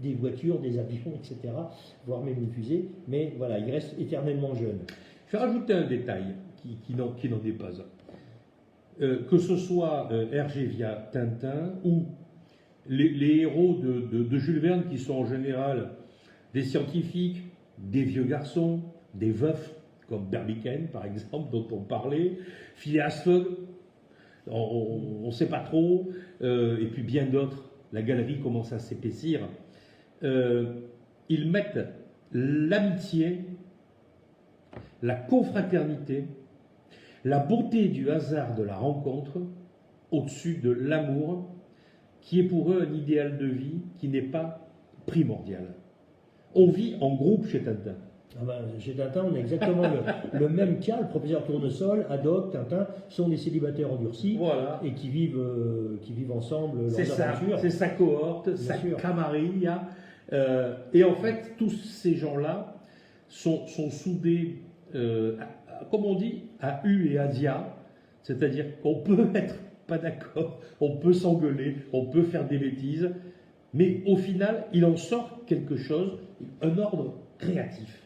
des voitures, des avions, etc., voire même une fusée, mais voilà, il reste éternellement jeune. Je vais rajouter un détail qui n'en est pas un. Que ce soit Hergé via Tintin ou les héros de Jules Verne, qui sont en général des scientifiques, des vieux garçons, des veufs, comme Barbicane par exemple, dont on parlait, Phileas Fogg, on ne sait pas trop, et puis bien d'autres, la galerie commence à s'épaissir. Ils mettent l'amitié, la confraternité, la beauté du hasard de la rencontre au-dessus de l'amour, qui est pour eux un idéal de vie qui n'est pas primordial. On vit en groupe chez Tintin. Chez Tintin, on a exactement le même cas. Le professeur Tournesol, Haddock, Tintin sont des célibataires endurcis, voilà, et qui vivent ensemble leurs aventures. C'est sa cohorte, sa camarilla. Et en fait, tous ces gens-là sont soudés, comme on dit, à U et à dia. C'est-à-dire qu'on peut être pas d'accord, on peut s'engueuler, on peut faire des bêtises, mais au final, il en sort quelque chose, un ordre créatif.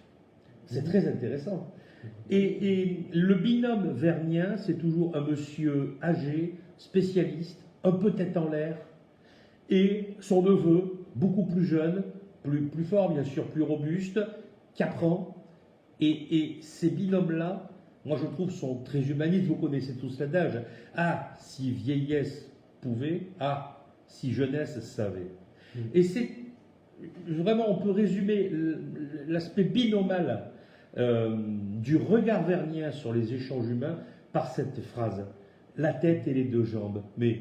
C'est très intéressant. Et le binôme vernien, c'est toujours un monsieur âgé, spécialiste, un peu tête en l'air, et son neveu, beaucoup plus jeune, plus fort, bien sûr, plus robuste, qui apprend. Et ces binômes-là, moi je trouve, sont très humanistes. Vous connaissez tous l'adage. Ah, si vieillesse pouvait, ah, si jeunesse savait. Et c'est vraiment, on peut résumer l'aspect binomal du regard vernien sur les échanges humains par cette phrase: la tête et les deux jambes. Mais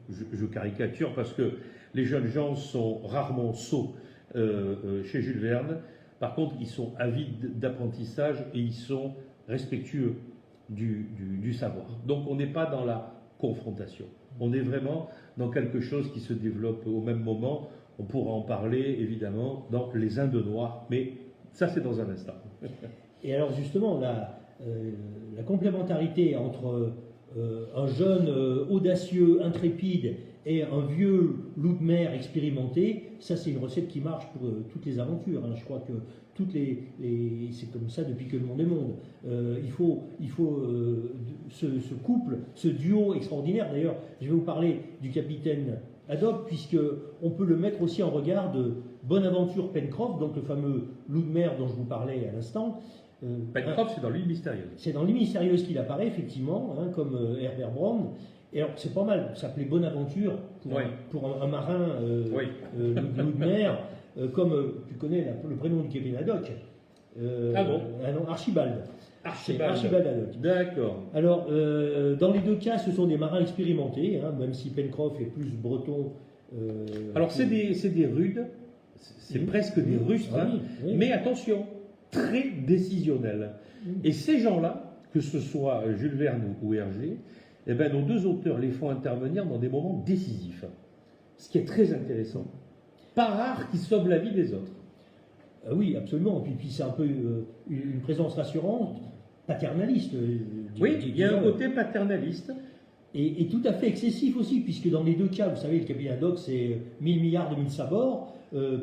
je caricature parce que les jeunes gens sont rarement sots chez Jules Verne. Par contre, ils sont avides d'apprentissage et ils sont respectueux du savoir. Donc on n'est pas dans la confrontation. On est vraiment dans quelque chose qui se développe au même moment. On pourra en parler évidemment dans Les Indes Noirs, mais ça c'est dans un instant. Et alors justement, la complémentarité entre un jeune audacieux, intrépide et un vieux loup de mer expérimenté, ça c'est une recette qui marche pour toutes les aventures. Hein. Je crois que c'est comme ça depuis que le monde est monde. Il faut ce couple, ce duo extraordinaire. D'ailleurs, je vais vous parler du capitaine Haddock, puisque on peut le mettre aussi en regard de Bonaventure Pencroff, donc le fameux loup de mer dont je vous parlais à l'instant. Pencroff, c'est dans l'île mystérieuse. C'est dans l'île mystérieuse qu'il apparaît, effectivement, hein, comme Herbert Brown. Et alors, c'est pas mal, ça s'appelait Bonaventure pour un marin loup de mer, comme tu connais le prénom du capitaine Haddock. Ah bon? Non, Archibald. Archibald Haddock. D'accord. Alors, dans les deux cas, ce sont des marins expérimentés, hein, même si Pencroff est plus breton. Alors, c'est des rudes, c'est presque des rustres, hein, mais attention, très décisionnels. Et ces gens-là, que ce soit Jules Verne ou Hergé, eh ben, nos deux auteurs les font intervenir dans des moments décisifs, ce qui est très intéressant. Pas rare qu'ils sauvent la vie des autres. Oui, absolument. Puis c'est un peu une présence rassurante, paternaliste. Oui, il y a un côté paternaliste. Et tout à fait excessif aussi, puisque dans les deux cas, vous savez, le capitaine Haddock, c'est 1000 milliards de mille sabords.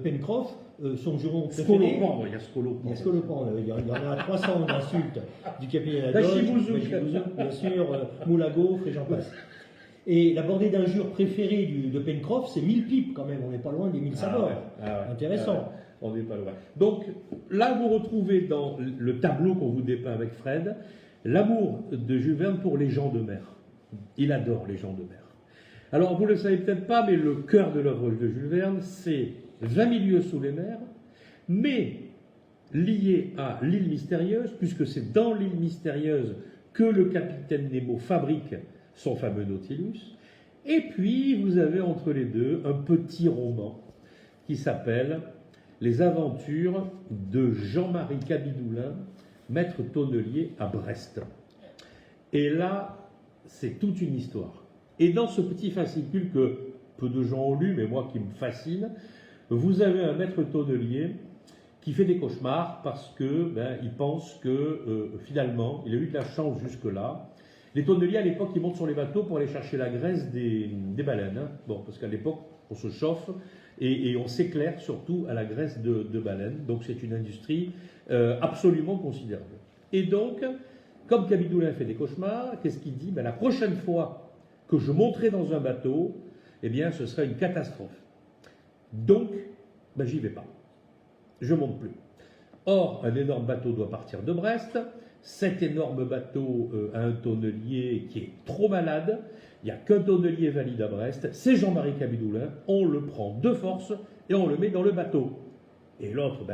Pencroff, son juron préféré. Il y a Scolopendre. Il y a Scolopendre. Il y en a 300 d'insultes du capitaine Haddock. Bachibouzouk, bien sûr, moule à gaufre et j'en passe. Et la bordée d'injures préférée de Pencroff, c'est 1000 pipes quand même. On n'est pas loin des 1000 sabords. Intéressant. On n'est pas loin. Donc là, vous retrouvez dans le tableau qu'on vous dépeint avec Fred, l'amour de Jules Verne pour les gens de mer. Il adore les gens de mer. Alors, vous ne le savez peut-être pas, mais le cœur de l'œuvre de Jules Verne, c'est 20 milieux sous les mers, mais lié à l'île mystérieuse, puisque c'est dans l'île mystérieuse que le capitaine Nemo fabrique son fameux Nautilus. Et puis, vous avez entre les deux un petit roman qui s'appelle Les aventures de Jean-Marie Cabidoulin, maître tonnelier à Brest. Et là, c'est toute une histoire. Et dans ce petit fascicule que peu de gens ont lu, mais moi qui me fascine, vous avez un maître tonnelier qui fait des cauchemars parce que il pense que finalement, il a eu de la chance jusque-là. Les tonneliers à l'époque, ils montent sur les bateaux pour aller chercher la graisse des baleines. Hein. Bon, parce qu'à l'époque, on se chauffe et on s'éclaire surtout à la graisse de baleines. Donc c'est une industrie absolument considérable. Et donc, comme Cabidoulin fait des cauchemars, qu'est-ce qu'il dit? La prochaine fois que je monterai dans un bateau, eh bien, ce sera une catastrophe. Donc, j'y vais pas. Je monte plus. Or, un énorme bateau doit partir de Brest. Cet énorme bateau a un tonnelier qui est trop malade. Il n'y a qu'un tonnelier valide à Brest. C'est Jean-Marie Cabidoulin. On le prend de force et on le met dans le bateau. Et l'autre,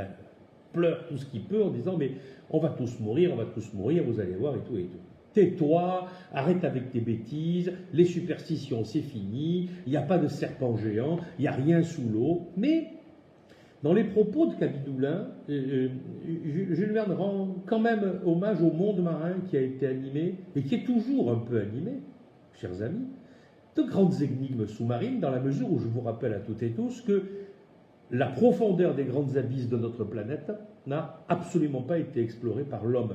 pleure tout ce qu'il peut en disant « Mais on va tous mourir, vous allez voir et tout et tout. » Tais-toi, arrête avec tes bêtises, les superstitions c'est fini, il n'y a pas de serpent géant, il n'y a rien sous l'eau. Mais dans les propos de Cabidoulin, Jules Verne rend quand même hommage au monde marin qui a été animé, et qui est toujours un peu animé, chers amis, de grandes énigmes sous-marines, dans la mesure où je vous rappelle à toutes et tous que la profondeur des grandes abysses de notre planète n'a absolument pas été explorée par l'homme.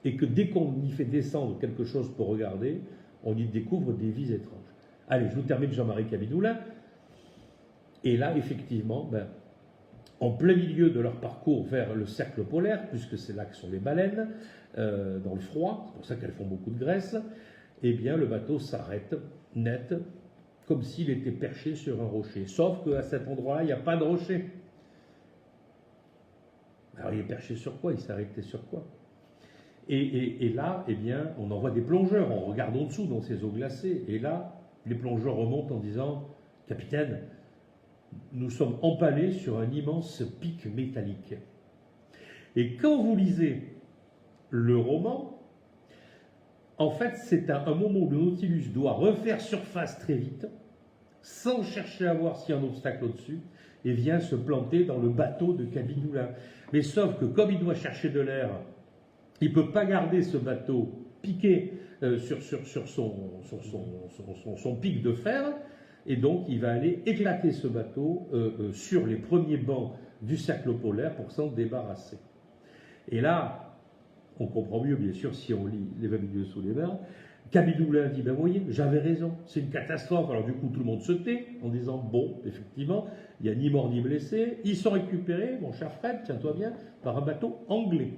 Et que dès qu'on y fait descendre quelque chose pour regarder, on y découvre des vies étranges. Allez, je vous termine Jean-Marie Cabidoulin. Et là, effectivement, en plein milieu de leur parcours vers le cercle polaire, puisque c'est là que sont les baleines, dans le froid, c'est pour ça qu'elles font beaucoup de graisse, eh bien, le bateau s'arrête net, comme s'il était perché sur un rocher. Sauf qu'à cet endroit-là, il n'y a pas de rocher. Alors, il est perché sur quoi? Il s'est arrêté sur quoi? Et là, eh bien, on envoie des plongeurs, on regarde en dessous dans ces eaux glacées, et là, les plongeurs remontent en disant « Capitaine, nous sommes empalés sur un immense pic métallique. » Et quand vous lisez le roman, en fait, c'est un moment où le Nautilus doit refaire surface très vite, sans chercher à voir s'il y a un obstacle au-dessus, et vient se planter dans le bateau de Cabidoulin. Mais sauf que comme il doit chercher de l'air, il ne peut pas garder ce bateau piqué sur son pic de fer, et donc il va aller éclater ce bateau sur les premiers bancs du cercle polaire pour s'en débarrasser. Et là, on comprend mieux, bien sûr, si on lit Les 20 milieux sous les mers. Camille Doulin dit, ben vous voyez, j'avais raison, c'est une catastrophe. Alors du coup, tout le monde se tait en disant, bon, effectivement, il n'y a ni mort ni blessé. Ils sont récupérés, mon cher Fred, tiens-toi bien, par un bateau anglais.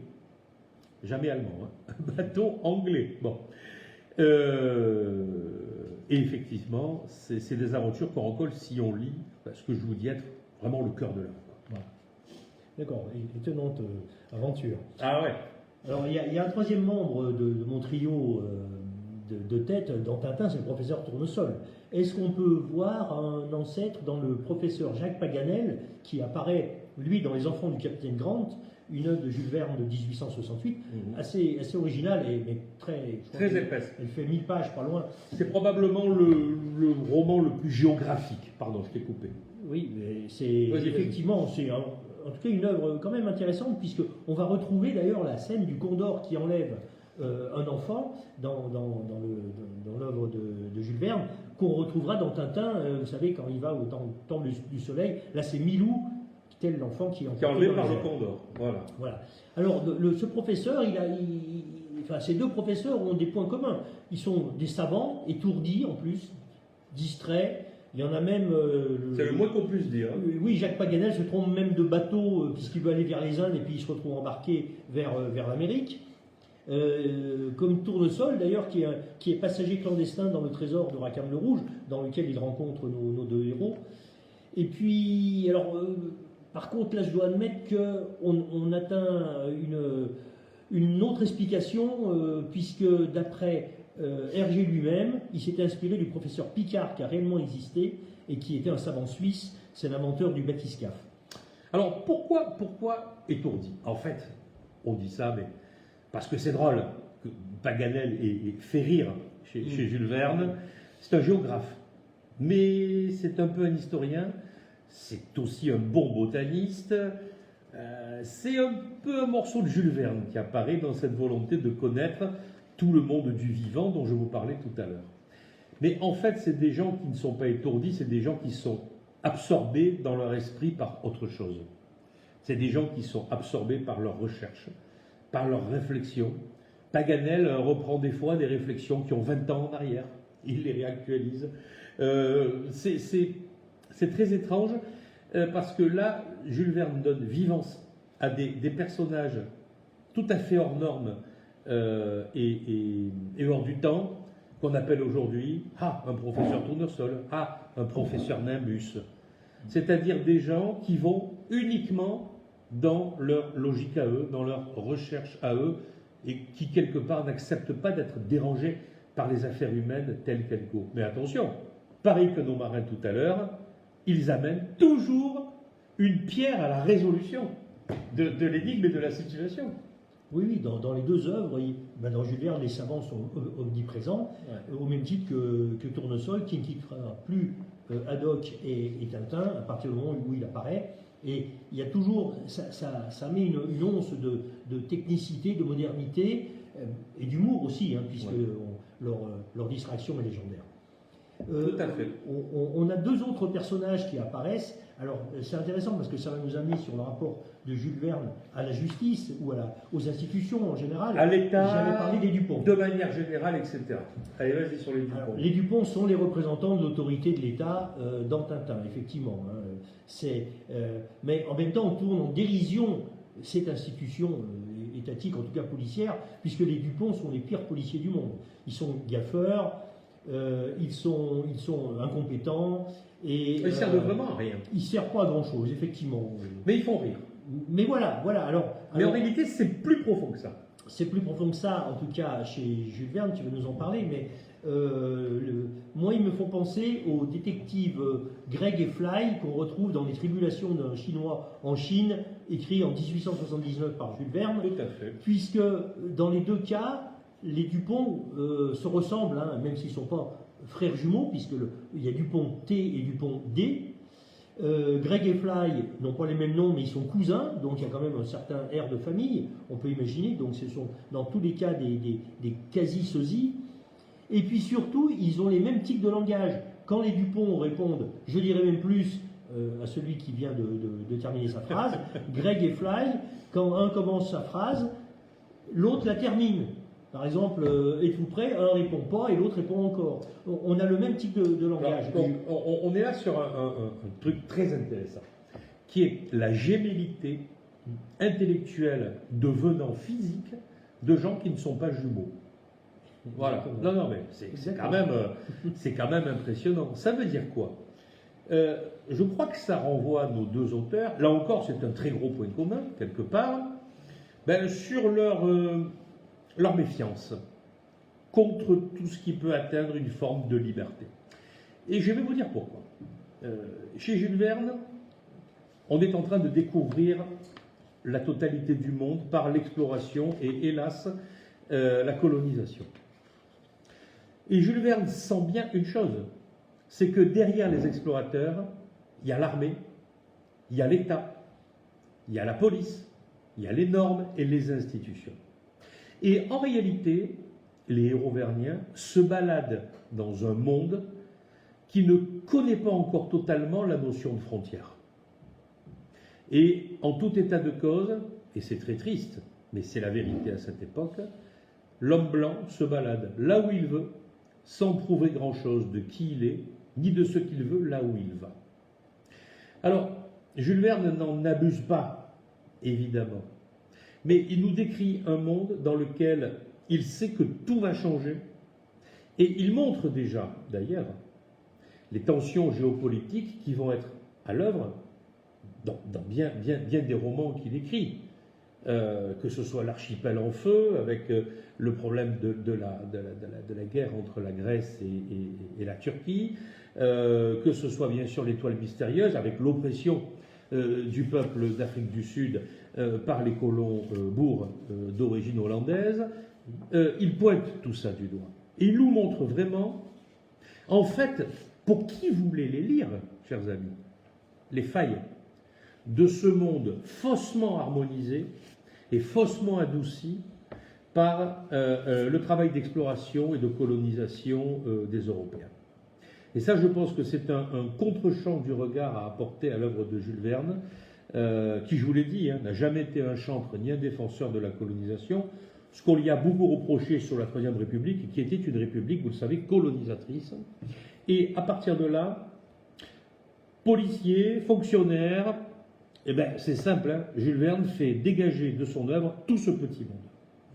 Jamais allemand, hein. Un bateau anglais. Bon. Et effectivement, c'est des aventures qu'on recolle si on lit ce que je vous dis être vraiment le cœur de l'œuvre. Voilà. D'accord, étonnante aventure. Ah ouais. Alors, il y a un troisième membre de mon trio de tête dans Tintin, c'est le professeur Tournesol. Est-ce qu'on peut voir un ancêtre dans le professeur Jacques Paganel, qui apparaît, lui, dans Les Enfants du Capitaine Grant, une œuvre de Jules Verne de 1868, assez originale, mais très épaisse. Elle fait 1000 pages, pas loin. C'est probablement le roman le plus géographique. Pardon, je t'ai coupé. Oui, mais c'est effectivement, c'est en tout cas une œuvre quand même intéressante, puisqu'on va retrouver d'ailleurs la scène du condor qui enlève un enfant dans l'œuvre de Jules Verne, qu'on retrouvera dans Tintin, vous savez, quand il va au temple du soleil. Là, c'est Milou, tel l'enfant qui est enlevé par le condor. Voilà. Alors, ce professeur, ces deux professeurs ont des points communs. Ils sont des savants, étourdis en plus, distraits. Il y en a même... c'est le moins qu'on puisse dire. Oui, Jacques Paganel se trompe même de bateau, puisqu'il veut aller vers les Indes, et puis il se retrouve embarqué vers l'Amérique. Comme Tournesol, d'ailleurs, qui est passager clandestin dans le trésor de Rackham le Rouge, dans lequel il rencontre nos deux héros. Et puis, alors... par contre, là, je dois admettre qu'on atteint une autre explication, puisque d'après Hergé lui-même, il s'était inspiré du professeur Picard, qui a réellement existé, et qui était un savant suisse, c'est l'inventeur du bathyscaphe. Alors, pourquoi étourdi? En fait, on dit ça, mais parce que c'est drôle, que Paganel fait rire chez Jules Verne. C'est un géographe, mais c'est un peu un historien. C'est aussi un bon botaniste. C'est un peu un morceau de Jules Verne qui apparaît dans cette volonté de connaître tout le monde du vivant dont je vous parlais tout à l'heure. Mais en fait, c'est des gens qui ne sont pas étourdis, c'est des gens qui sont absorbés dans leur esprit par autre chose. C'est des gens qui sont absorbés par leur recherche, par leur réflexion. Paganel reprend des fois des réflexions qui ont 20 ans en arrière. Il les réactualise. C'est très étrange parce que là, Jules Verne donne vivance à des personnages tout à fait hors normes et hors du temps, qu'on appelle aujourd'hui un professeur Tournesol, un professeur Nimbus. C'est-à-dire des gens qui vont uniquement dans leur logique à eux, dans leur recherche à eux, et qui quelque part n'acceptent pas d'être dérangés par les affaires humaines telles qu'elles courent. Mais attention, pareil que nos marins tout à l'heure, ils amènent toujours une pierre à la résolution de l'énigme et de la situation. Oui, dans les deux œuvres, dans Jules Verne, les savants sont omniprésents, au même titre que Tournesol, qui ne quittera plus Haddock et Tintin à partir du moment où il apparaît. Et il y a toujours, ça met une once de technicité, de modernité et d'humour aussi, puisque leur distraction est légendaire. Tout à fait. On a deux autres personnages qui apparaissent. Alors, c'est intéressant parce que ça va nous amener sur le rapport de Jules Verne à la justice ou aux institutions en général. À l'État, j'avais parlé des Dupont. De manière générale, etc. Allez, vas-y sur les Dupont. Alors, les Dupont sont les représentants de l'autorité de l'État dans Tintin, effectivement. Mais en même temps, on tourne en dérision cette institution étatique, en tout cas policière, puisque les Dupont sont les pires policiers du monde. Ils sont gaffeurs. Ils sont incompétents et ils servent vraiment à rien. Ils servent pas à grand chose, effectivement. Mais ils font rire. Mais voilà. Mais en réalité, c'est plus profond que ça. C'est plus profond que ça, en tout cas chez Jules Verne. Tu vas nous en parler, mais moi, ils me font penser aux détectives Greg et Fly qu'on retrouve dans Les Tribulations d'un Chinois en Chine, écrit en 1879 par Jules Verne. Tout à fait. Puisque dans les deux cas, les Dupont se ressemblent, même s'ils ne sont pas frères jumeaux, puisqu'il y a Dupont T et Dupont D. Greg et Fly n'ont pas les mêmes noms, mais ils sont cousins, donc il y a quand même un certain air de famille, on peut imaginer. Donc ce sont dans tous les cas des quasi-sosies. Et puis surtout, ils ont les mêmes tics de langage. Quand les Dupont répondent, je dirais même plus, à celui qui vient de terminer sa phrase, Greg et Fly, quand un commence sa phrase, l'autre la termine. Par exemple, êtes-vous prêt? Un répond pas et l'autre répond encore. On a le même type de langage. Alors, donc, on est là sur un truc très intéressant, qui est la gémellité intellectuelle devenant physique de gens qui ne sont pas jumeaux. Voilà. Non, mais c'est quand même impressionnant. Ça veut dire quoi? Je crois que ça renvoie nos deux auteurs, là encore c'est un très gros point commun, quelque part, sur leur méfiance contre tout ce qui peut atteindre une forme de liberté. Et je vais vous dire pourquoi. Chez Jules Verne, on est en train de découvrir la totalité du monde par l'exploration et, hélas, la colonisation. Et Jules Verne sent bien une chose, c'est que derrière les explorateurs, il y a l'armée, il y a l'État, il y a la police, il y a les normes et les institutions. Et en réalité, les héros verniens se baladent dans un monde qui ne connaît pas encore totalement la notion de frontière. Et en tout état de cause, et c'est très triste, mais c'est la vérité à cette époque, l'homme blanc se balade là où il veut, sans prouver grand-chose de qui il est, ni de ce qu'il veut là où il va. Alors, Jules Verne n'en abuse pas, évidemment, mais il nous décrit un monde dans lequel il sait que tout va changer, et il montre déjà, d'ailleurs, les tensions géopolitiques qui vont être à l'œuvre dans bien des romans qu'il écrit, que ce soit l'Archipel en feu, avec le problème de la guerre entre la Grèce et la Turquie, que ce soit bien sûr l'Étoile mystérieuse, avec l'oppression du peuple d'Afrique du Sud par les colons boers d'origine hollandaise. Il pointe tout ça du doigt. Et il nous montre vraiment, en fait, pour qui voulait les lire, chers amis, les failles de ce monde faussement harmonisé et faussement adouci par le travail d'exploration et de colonisation des Européens. Et ça, je pense que c'est un contre-champ du regard à apporter à l'œuvre de Jules Verne, qui, je vous l'ai dit, n'a jamais été un chantre ni un défenseur de la colonisation, ce qu'on lui a beaucoup reproché sur la Troisième République, qui était une république, vous le savez, colonisatrice. Et à partir de là, policiers, fonctionnaires, eh bien, c'est simple, hein, Jules Verne fait dégager de son œuvre tout ce petit monde.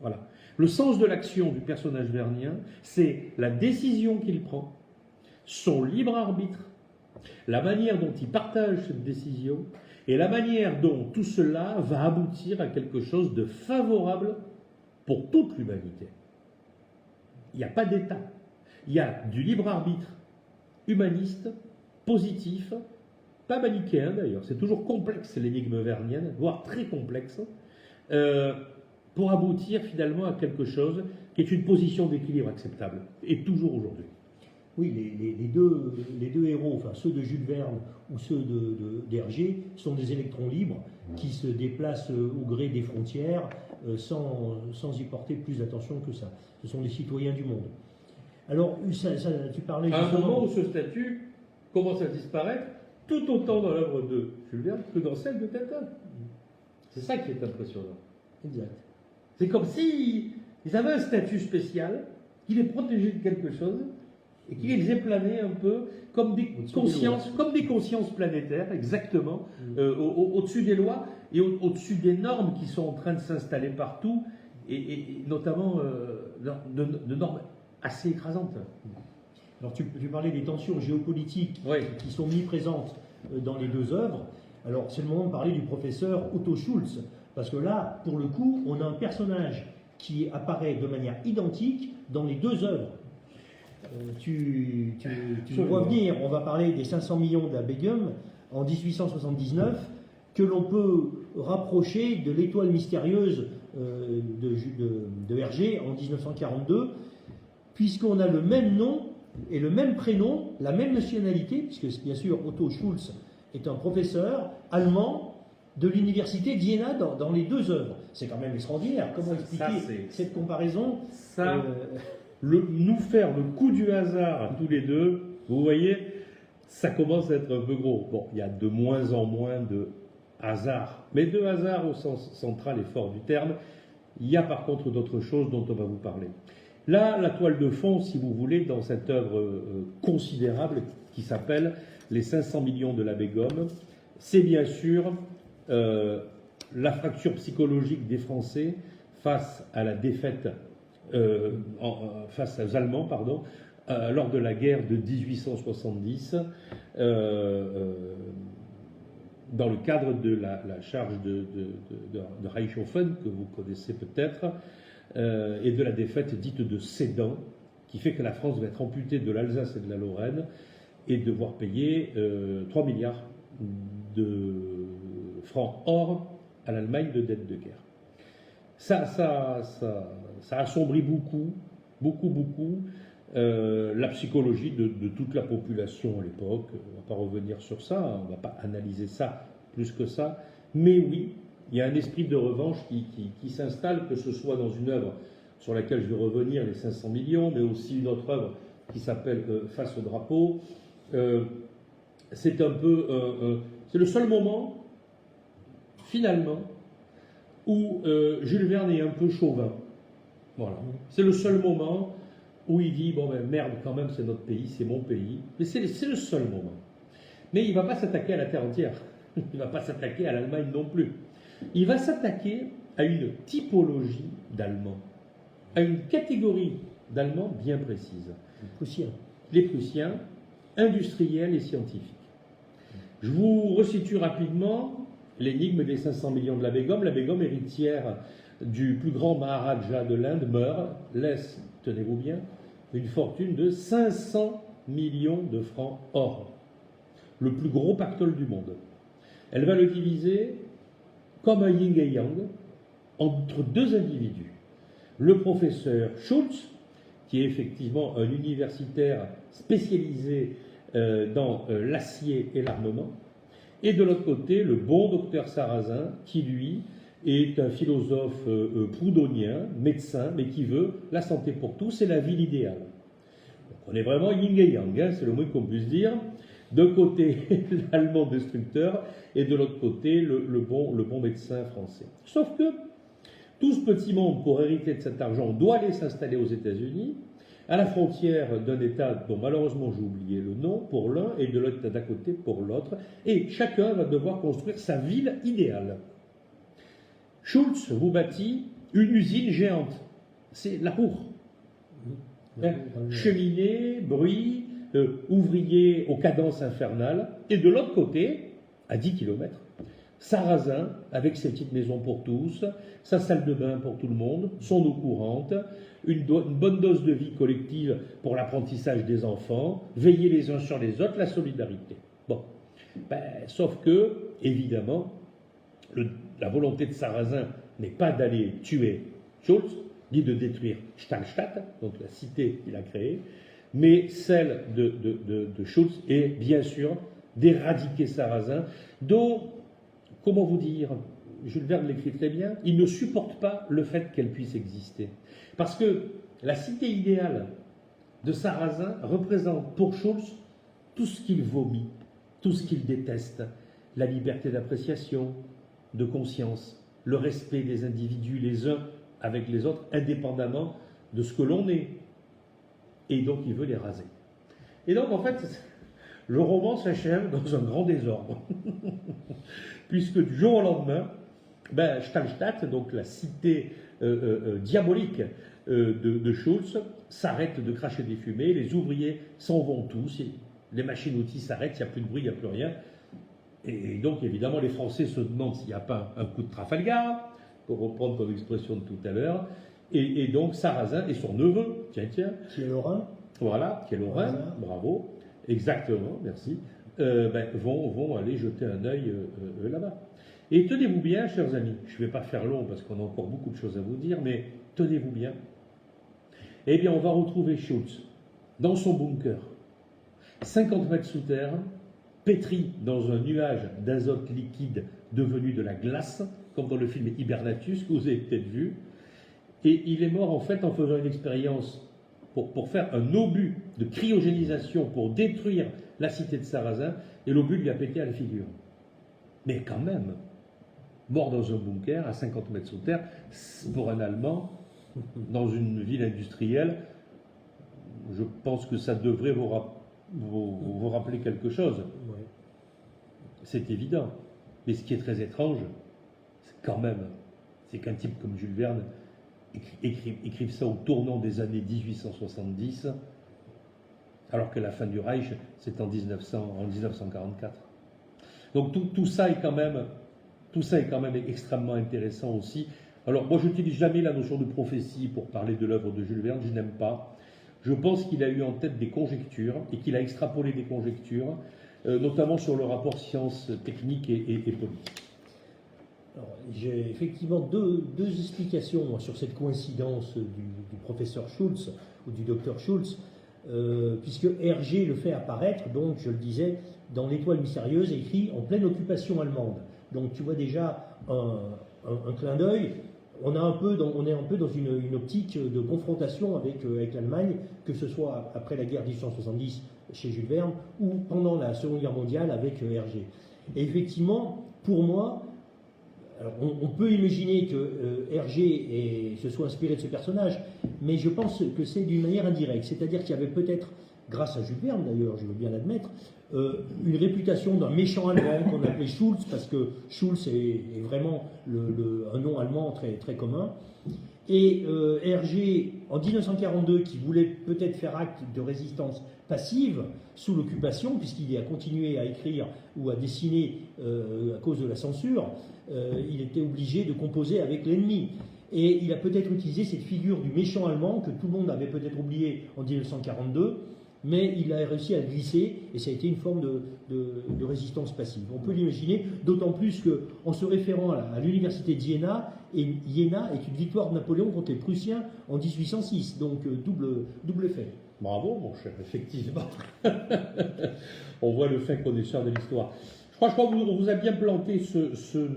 Voilà. Le sens de l'action du personnage vernien, c'est la décision qu'il prend, son libre arbitre, la manière dont il partage cette décision et la manière dont tout cela va aboutir à quelque chose de favorable pour toute l'humanité. Il n'y a pas d'État. Il y a du libre arbitre humaniste, positif, pas manichéen d'ailleurs, c'est toujours complexe l'énigme vernienne, voire très complexe, pour aboutir finalement à quelque chose qui est une position d'équilibre acceptable, et toujours aujourd'hui. Oui, les deux héros, enfin ceux de Jules Verne ou ceux d'Hergé, sont des électrons libres qui se déplacent au gré des frontières sans y porter plus d'attention que ça. Ce sont des citoyens du monde. Alors, tu parlais à un justement... moment où ce statut commence à disparaître, tout autant dans l'œuvre de Jules Verne que dans celle de Tintin. C'est ça qui est impressionnant. Exact. C'est comme s'ils avaient un statut spécial, qui les protégeait de quelque chose, et qui les faisait planer un peu comme des consciences planétaires, exactement, au-dessus des lois et au-dessus des normes qui sont en train de s'installer partout, et notamment de normes assez écrasantes. Alors tu parlais des tensions géopolitiques qui sont omniprésentes dans les deux œuvres. Alors c'est le moment de parler du professeur Otto Schulz, parce que là, pour le coup, on a un personnage qui apparaît de manière identique dans les deux œuvres. Tu vois venir, on va parler des 500 millions d'Abegum en 1879, que l'on peut rapprocher de l'étoile mystérieuse de Hergé en 1942, puisqu'on a le même nom et le même prénom, la même nationalité, puisque bien sûr Otto Schulz est un professeur allemand de l'université d'Iéna dans les deux œuvres. C'est quand même extraordinaire. Comment expliquer cette comparaison nous faire le coup du hasard tous les deux, vous voyez, ça commence à être un peu gros. Bon, il y a de moins en moins de hasard, mais de hasard au sens central et fort du terme. Il y a par contre d'autres choses dont on va vous parler. Là, la toile de fond, si vous voulez, dans cette œuvre considérable qui s'appelle Les 500 millions de l'abbé Gomme, c'est bien sûr la fracture psychologique des Français face à la défaite, face aux Allemands, pardon, lors de la guerre de 1870, dans le cadre de la charge de Reichshofen, que vous connaissez peut-être, et de la défaite dite de Sedan, qui fait que la France va être amputée de l'Alsace et de la Lorraine et devoir payer 3 milliards de francs or à l'Allemagne de dette de guerre. Ça assombrit beaucoup la psychologie de toute la population à l'époque. On ne va pas revenir sur ça, on ne va pas analyser ça plus que ça, mais oui, il y a un esprit de revanche qui s'installe, que ce soit dans une œuvre sur laquelle je vais revenir, les 500 millions, mais aussi une autre œuvre qui s'appelle Face au drapeau. C'est un peu... c'est le seul moment, finalement, où Jules Verne est un peu chauvin. Voilà. C'est le seul moment où il dit, bon ben merde, quand même, c'est notre pays, c'est mon pays. Mais c'est le seul moment. Mais il ne va pas s'attaquer à la terre entière. Il ne va pas s'attaquer à l'Allemagne non plus. Il va s'attaquer à une typologie d'Allemands, à une catégorie d'Allemands bien précise. Les Prussiens. Les Prussiens, industriels et scientifiques. Je vous resitue rapidement l'énigme des 500 millions de la Begum. La Begum, héritière du plus grand Maharaja de l'Inde, meurt, laisse, tenez-vous bien, une fortune de 500 millions de francs or. Le plus gros pactole du monde. Elle va le diviser comme un yin et yang entre deux individus. Le professeur Schultz, qui est effectivement un universitaire spécialisé dans l'acier et l'armement, et de l'autre côté, le bon docteur Sarrazin, qui lui est un philosophe proudhonien, médecin, mais qui veut la santé pour tous et la vie idéale. Donc on est vraiment yin et yang, hein, c'est le moins qu'on puisse dire. D'un côté, l'allemand destructeur, et de l'autre côté, le bon médecin français. Sauf que tout ce petit monde, pour hériter de cet argent, doit aller s'installer aux États-Unis, à la frontière d'un État dont malheureusement j'ai oublié le nom pour l'un, et de l'autre d'à côté pour l'autre, et chacun va devoir construire sa ville idéale. Schultz vous bâtit une usine géante. C'est la Ruhr. Cheminée, bruit, ouvriers aux cadences infernales, et de l'autre côté, à 10 km, Sarrazin, avec ses petites maisons pour tous, sa salle de bain pour tout le monde, son eau courante, une bonne dose de vie collective pour l'apprentissage des enfants, veiller les uns sur les autres, la solidarité. Bon, sauf que, évidemment, la volonté de Sarrazin n'est pas d'aller tuer Schultz, ni de détruire Stahlstadt, donc la cité qu'il a créée, mais celle de Schultz est bien sûr d'éradiquer Sarrazin, dont, comment vous dire, Jules Verne l'écrit très bien, il ne supporte pas le fait qu'elle puisse exister. Parce que la cité idéale de Sarrazin représente pour Schultz tout ce qu'il vomit, tout ce qu'il déteste, la liberté d'appréciation, de conscience, le respect des individus les uns avec les autres, indépendamment de ce que l'on est. Et donc il veut les raser. Et donc en fait, le roman s'achève dans un grand désordre. Puisque du jour au lendemain, Stahlstadt, donc la cité diabolique de Schultz, s'arrête de cracher des fumées, les ouvriers s'en vont tous, les machines-outils s'arrêtent, il n'y a plus de bruit, il n'y a plus rien. Et donc évidemment les Français se demandent s'il n'y a pas un coup de Trafalgar, pour reprendre ton expression de tout à l'heure. Et donc Sarrazin et son neveu, tiens, qui est lorrain, voilà, qui est lorrain, bravo, exactement, merci, vont aller jeter un œil là-bas. Et tenez-vous bien, chers amis, je ne vais pas faire long parce qu'on a encore beaucoup de choses à vous dire, mais tenez-vous bien. Eh bien, on va retrouver Schultz dans son bunker, 50 mètres sous terre, pétri dans un nuage d'azote liquide devenu de la glace, comme dans le film Hibernatus, que vous avez peut-être vu. Et il est mort en fait en faisant une expérience pour faire un obus de cryogénisation pour détruire la cité de Sarrazin, et l'obus lui a pété à la figure. Mais quand même, mort dans un bunker à 50 mètres sous terre. Pour un Allemand, dans une ville industrielle, je pense que ça devrait vous rappeler quelque chose. Ouais. C'est évident. Mais ce qui est très étrange, c'est quand même, c'est qu'un type comme Jules Verne écrive ça au tournant des années 1870, alors que la fin du Reich, c'est en 1944. Donc tout ça est quand même extrêmement intéressant aussi. Alors moi, je n'utilise jamais la notion de prophétie pour parler de l'œuvre de Jules Verne, je n'aime pas. Je pense qu'il a eu en tête des conjectures et qu'il a extrapolé des conjectures, notamment sur le rapport science-technique et politique. Alors, j'ai effectivement deux explications moi, sur cette coïncidence du professeur Schulz ou du docteur Schulz, puisque Hergé le fait apparaître, donc je le disais, dans l'Étoile mystérieuse, écrit en pleine occupation allemande. Donc tu vois déjà un clin d'œil. On est un peu dans une optique de confrontation avec l'Allemagne, que ce soit après la guerre 1870 chez Jules Verne ou pendant la Seconde Guerre mondiale avec Hergé. Et effectivement, pour moi, alors on peut imaginer que Hergé se soit inspiré de ce personnage, mais je pense que c'est d'une manière indirecte. C'est-à-dire qu'il y avait peut-être, grâce à Jules Verne d'ailleurs, je veux bien l'admettre, une réputation d'un méchant allemand qu'on appelait Schulz, parce que Schulz est vraiment un nom allemand très, très commun. Et Hergé, en 1942, qui voulait peut-être faire acte de résistance passive sous l'occupation, puisqu'il a continué à écrire ou à dessiner à cause de la censure, il était obligé de composer avec l'ennemi. Et il a peut-être utilisé cette figure du méchant allemand que tout le monde avait peut-être oublié en 1942, mais il a réussi à le glisser et ça a été une forme de résistance passive. On peut l'imaginer, d'autant plus qu'en se référant à l'université de Iéna, et Iéna est une victoire de Napoléon contre les Prussiens en 1806, donc double fait. Bravo mon cher, effectivement. On voit le fin connaisseur de l'histoire. Je crois qu'on vous a bien planté ce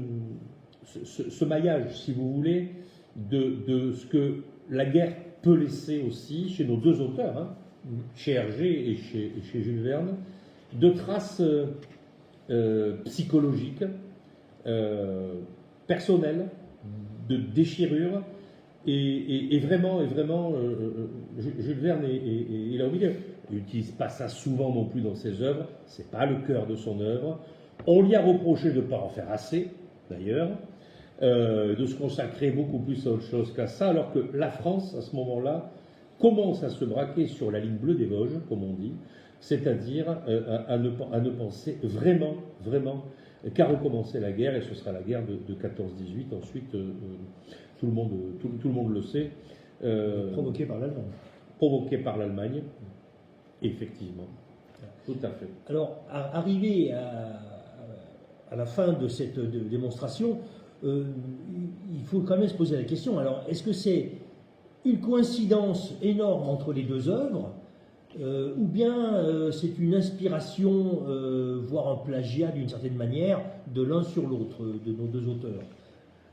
maillage, si vous voulez, de ce que la guerre peut laisser aussi chez nos deux auteurs, hein, chez Hergé et chez Jules Verne, de traces psychologiques, personnelles, de déchirures, et vraiment, Jules Verne est là au milieu. Il n'utilise pas ça souvent non plus dans ses œuvres, c'est pas le cœur de son œuvre. On lui a reproché de ne pas en faire assez, d'ailleurs, de se consacrer beaucoup plus à autre chose qu'à ça, alors que la France, à ce moment-là, commence à se braquer sur la ligne bleue des Vosges, comme on dit, c'est-à-dire à ne penser vraiment qu'à recommencer la guerre, et ce sera la guerre de 14-18. Ensuite, tout le monde le sait. Provoqué par l'Allemagne. Provoqué par l'Allemagne, effectivement. Tout à fait. Alors, arrivé à la fin de cette démonstration, il faut quand même se poser la question, alors, est-ce que c'est une coïncidence énorme entre les deux œuvres, ou bien c'est une inspiration, voire un plagiat d'une certaine manière, de l'un sur l'autre, de nos deux auteurs.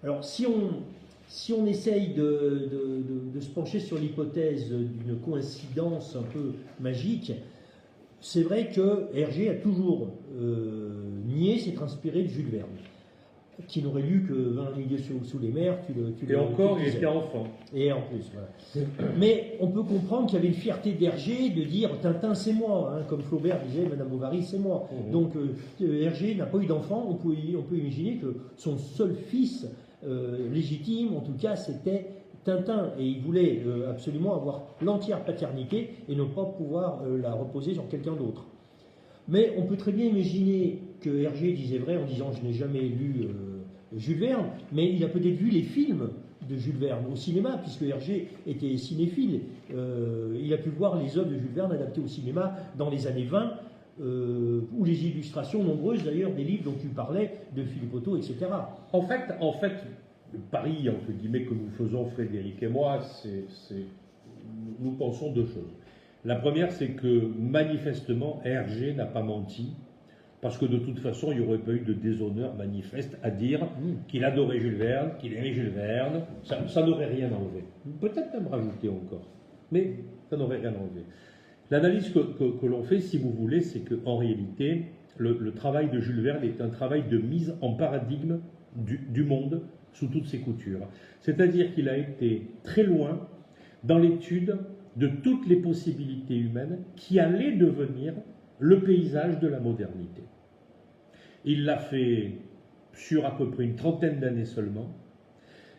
Alors, si on essaye de se pencher sur l'hypothèse d'une coïncidence un peu magique, c'est vrai que Hergé a toujours nié s'être inspiré de Jules Verne, qui n'aurait lu que 20 milieux sous les mers, et encore, il était enfant. Et en plus, voilà. Mais on peut comprendre qu'il y avait une fierté d'Hergé de dire Tintin, c'est moi, hein, comme Flaubert disait Madame Bovary, c'est moi. Donc Hergé n'a pas eu d'enfant, on peut imaginer que son seul fils légitime, en tout cas, c'était Tintin, et il voulait absolument avoir l'entière paternité et ne pas pouvoir la reposer sur quelqu'un d'autre. Mais on peut très bien imaginer que Hergé disait vrai en disant je n'ai jamais lu Jules Verne, mais il a peut-être vu les films de Jules Verne au cinéma, puisque Hergé était cinéphile. Il a pu voir les œuvres de Jules Verne adaptées au cinéma dans les années 20, ou les illustrations nombreuses d'ailleurs des livres dont tu parlais, de Philippe Otto, etc. En fait, le pari entre guillemets que nous faisons, Frédéric et moi, nous pensons deux choses. La première, c'est que manifestement Hergé n'a pas menti, parce que de toute façon, il n'y aurait pas eu de déshonneur manifeste à dire qu'il adorait Jules Verne, qu'il aimait Jules Verne. Ça n'aurait rien enlevé. Peut-être même rajouter encore, mais ça n'aurait rien enlevé. L'analyse que l'on fait, si vous voulez, c'est qu'en réalité, le travail de Jules Verne est un travail de mise en paradigme du monde sous toutes ses coutures. C'est-à-dire qu'il a été très loin dans l'étude de toutes les possibilités humaines qui allaient devenir le paysage de la modernité. Il l'a fait sur à peu près une trentaine d'années seulement,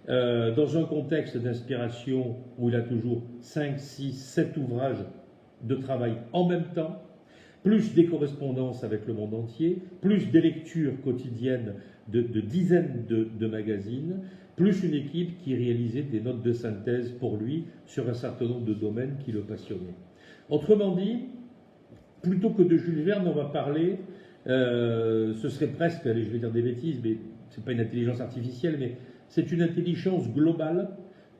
dans un contexte d'inspiration où il a toujours 5, 6, 7 ouvrages de travail en même temps, plus des correspondances avec le monde entier, plus des lectures quotidiennes de dizaines de magazines, plus une équipe qui réalisait des notes de synthèse pour lui sur un certain nombre de domaines qui le passionnaient. Autrement dit, plutôt que de Jules Verne, on va parler, ce serait presque, allez, je vais dire des bêtises, mais ce n'est pas une intelligence artificielle, mais c'est une intelligence globale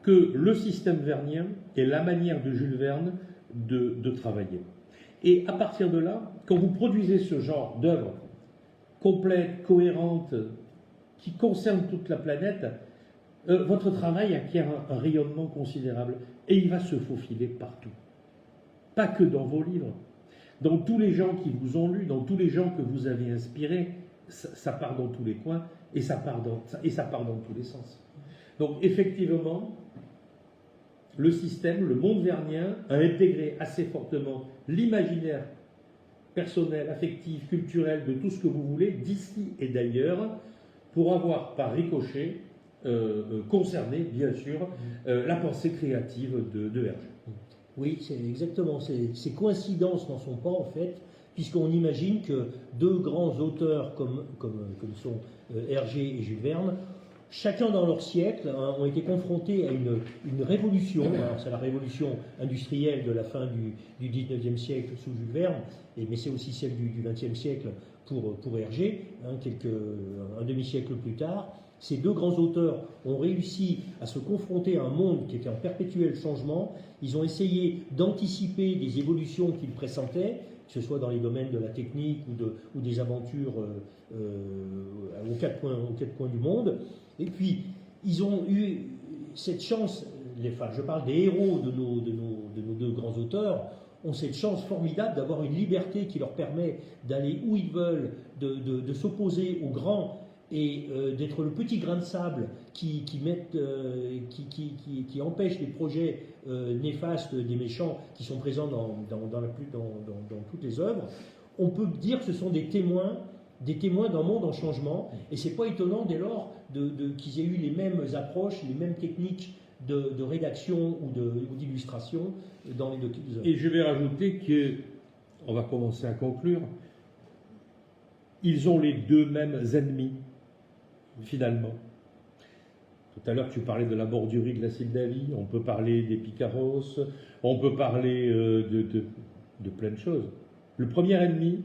que le système vernien et la manière de Jules Verne de travailler. Et à partir de là, quand vous produisez ce genre d'œuvre complète, cohérente, qui concerne toute la planète, votre travail acquiert un rayonnement considérable et il va se faufiler partout. Pas que dans vos livres, dans tous les gens qui vous ont lu, dans tous les gens que vous avez inspirés, ça part dans tous les coins et ça part dans tous les sens. Donc effectivement, le système, le monde vernien a intégré assez fortement l'imaginaire personnel, affectif, culturel, de tout ce que vous voulez, d'ici et d'ailleurs, pour avoir par ricochet concerné, bien sûr, la pensée créative de Hergé. Oui, c'est exactement, c'est coïncidence dans son pas en fait, puisqu'on imagine que deux grands auteurs comme sont Hergé et Jules Verne, chacun dans leur siècle, ont été confrontés à une révolution. Alors c'est la révolution industrielle de la fin du 19e siècle sous Jules Verne, mais c'est aussi celle du 20e siècle pour Hergé, un demi-siècle plus tard. Ces deux grands auteurs ont réussi à se confronter à un monde qui était en perpétuel changement. Ils ont essayé d'anticiper des évolutions qu'ils pressentaient, que ce soit dans les domaines de la technique ou des aventures aux quatre coins du monde. Et puis, ils ont eu cette chance, je parle des héros de nos deux grands auteurs, ont cette chance formidable d'avoir une liberté qui leur permet d'aller où ils veulent, de s'opposer aux grands et d'être le petit grain de sable qui empêche les projets néfastes des méchants qui sont présents dans toutes les œuvres. On peut dire que ce sont des témoins d'un monde en changement, et c'est pas étonnant dès lors qu'ils aient eu les mêmes approches, les mêmes techniques de rédaction ou d'illustration dans les deux œuvres. Et je vais rajouter que, on va commencer à conclure, ils ont les deux mêmes ennemis, finalement. Tout à l'heure, tu parlais de la bordurie de l'acide Davy, on peut parler des Picaros, on peut parler de plein de choses. Le premier ennemi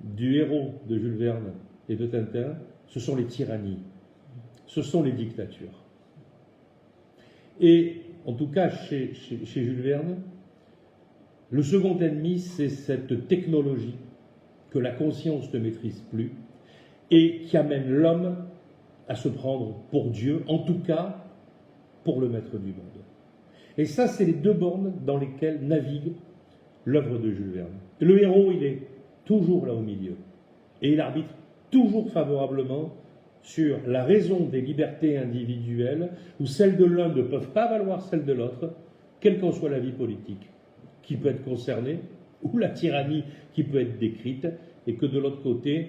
du héros de Jules Verne et de Tintin, ce sont les tyrannies, ce sont les dictatures. Et en tout cas, chez Jules Verne, le second ennemi, c'est cette technologie que la conscience ne maîtrise plus et qui amène l'homme à se prendre pour Dieu, en tout cas pour le maître du monde. Et ça, c'est les deux bornes dans lesquelles navigue l'œuvre de Jules Verne. Le héros, il est toujours là au milieu. Et il arbitre toujours favorablement sur la raison des libertés individuelles, où celles de l'un ne peuvent pas valoir celles de l'autre, quelle qu'en soit la vie politique qui peut être concernée, ou la tyrannie qui peut être décrite, et que de l'autre côté,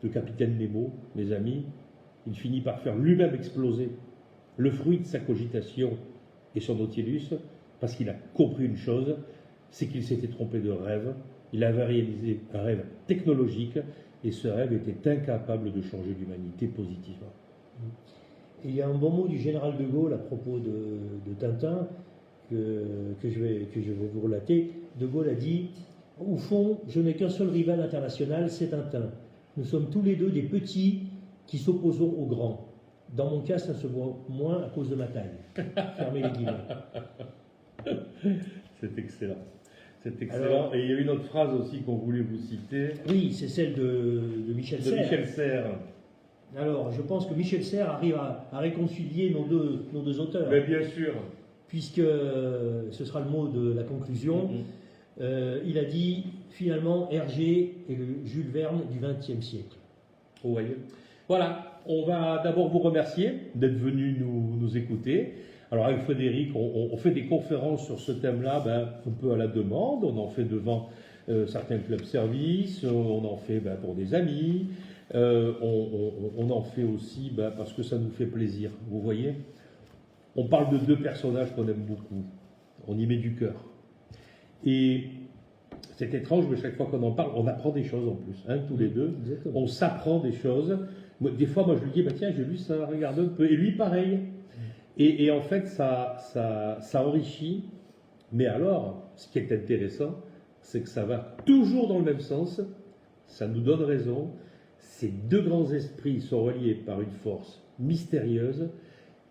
le capitaine Nemo, mes amis, il finit par faire lui-même exploser le fruit de sa cogitation et son Nautilus, parce qu'il a compris une chose, c'est qu'il s'était trompé de rêve. Il avait réalisé un rêve technologique, et ce rêve était incapable de changer l'humanité positivement. Et il y a un bon mot du général de Gaulle à propos de Tintin, que je vais vous relater. De Gaulle a dit « Au fond, je n'ai qu'un seul rival international, c'est Tintin. Nous sommes tous les deux des petits qui s'opposeront aux grands. Dans mon cas, ça se voit moins à cause de ma taille. » Fermez les guillemets. C'est excellent. C'est excellent. Alors, et il y a une autre phrase aussi qu'on voulait vous citer. Oui, c'est celle de Michel Serres. Michel Serres. Alors, je pense que Michel Serres arrive à réconcilier nos deux auteurs. Mais bien sûr. Puisque ce sera le mot de la conclusion. Il a dit, finalement, Hergé est le Jules Verne du XXe siècle. Vous voyez. Voilà. on va d'abord vous remercier d'être venu nous écouter. Alors avec Frédéric, on fait des conférences sur ce thème-là, un peu à la demande. On en fait devant certains clubs services, on en fait pour des amis, on en fait aussi parce que ça nous fait plaisir. Vous voyez, on parle de deux personnages qu'on aime beaucoup. On y met du cœur. Et c'est étrange, mais chaque fois qu'on en parle, on apprend des choses en plus, tous les deux. Exactement. On s'apprend des choses. Des fois, moi, je lui dis, tiens, j'ai lu ça, regarde un peu. Et lui, pareil. Et en fait, ça enrichit. Mais alors, ce qui est intéressant, c'est que ça va toujours dans le même sens. Ça nous donne raison. Ces deux grands esprits sont reliés par une force mystérieuse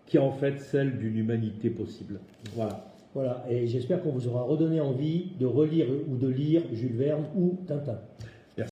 qui est en fait celle d'une humanité possible. Voilà. Voilà, et j'espère qu'on vous aura redonné envie de relire ou de lire Jules Verne ou Tintin.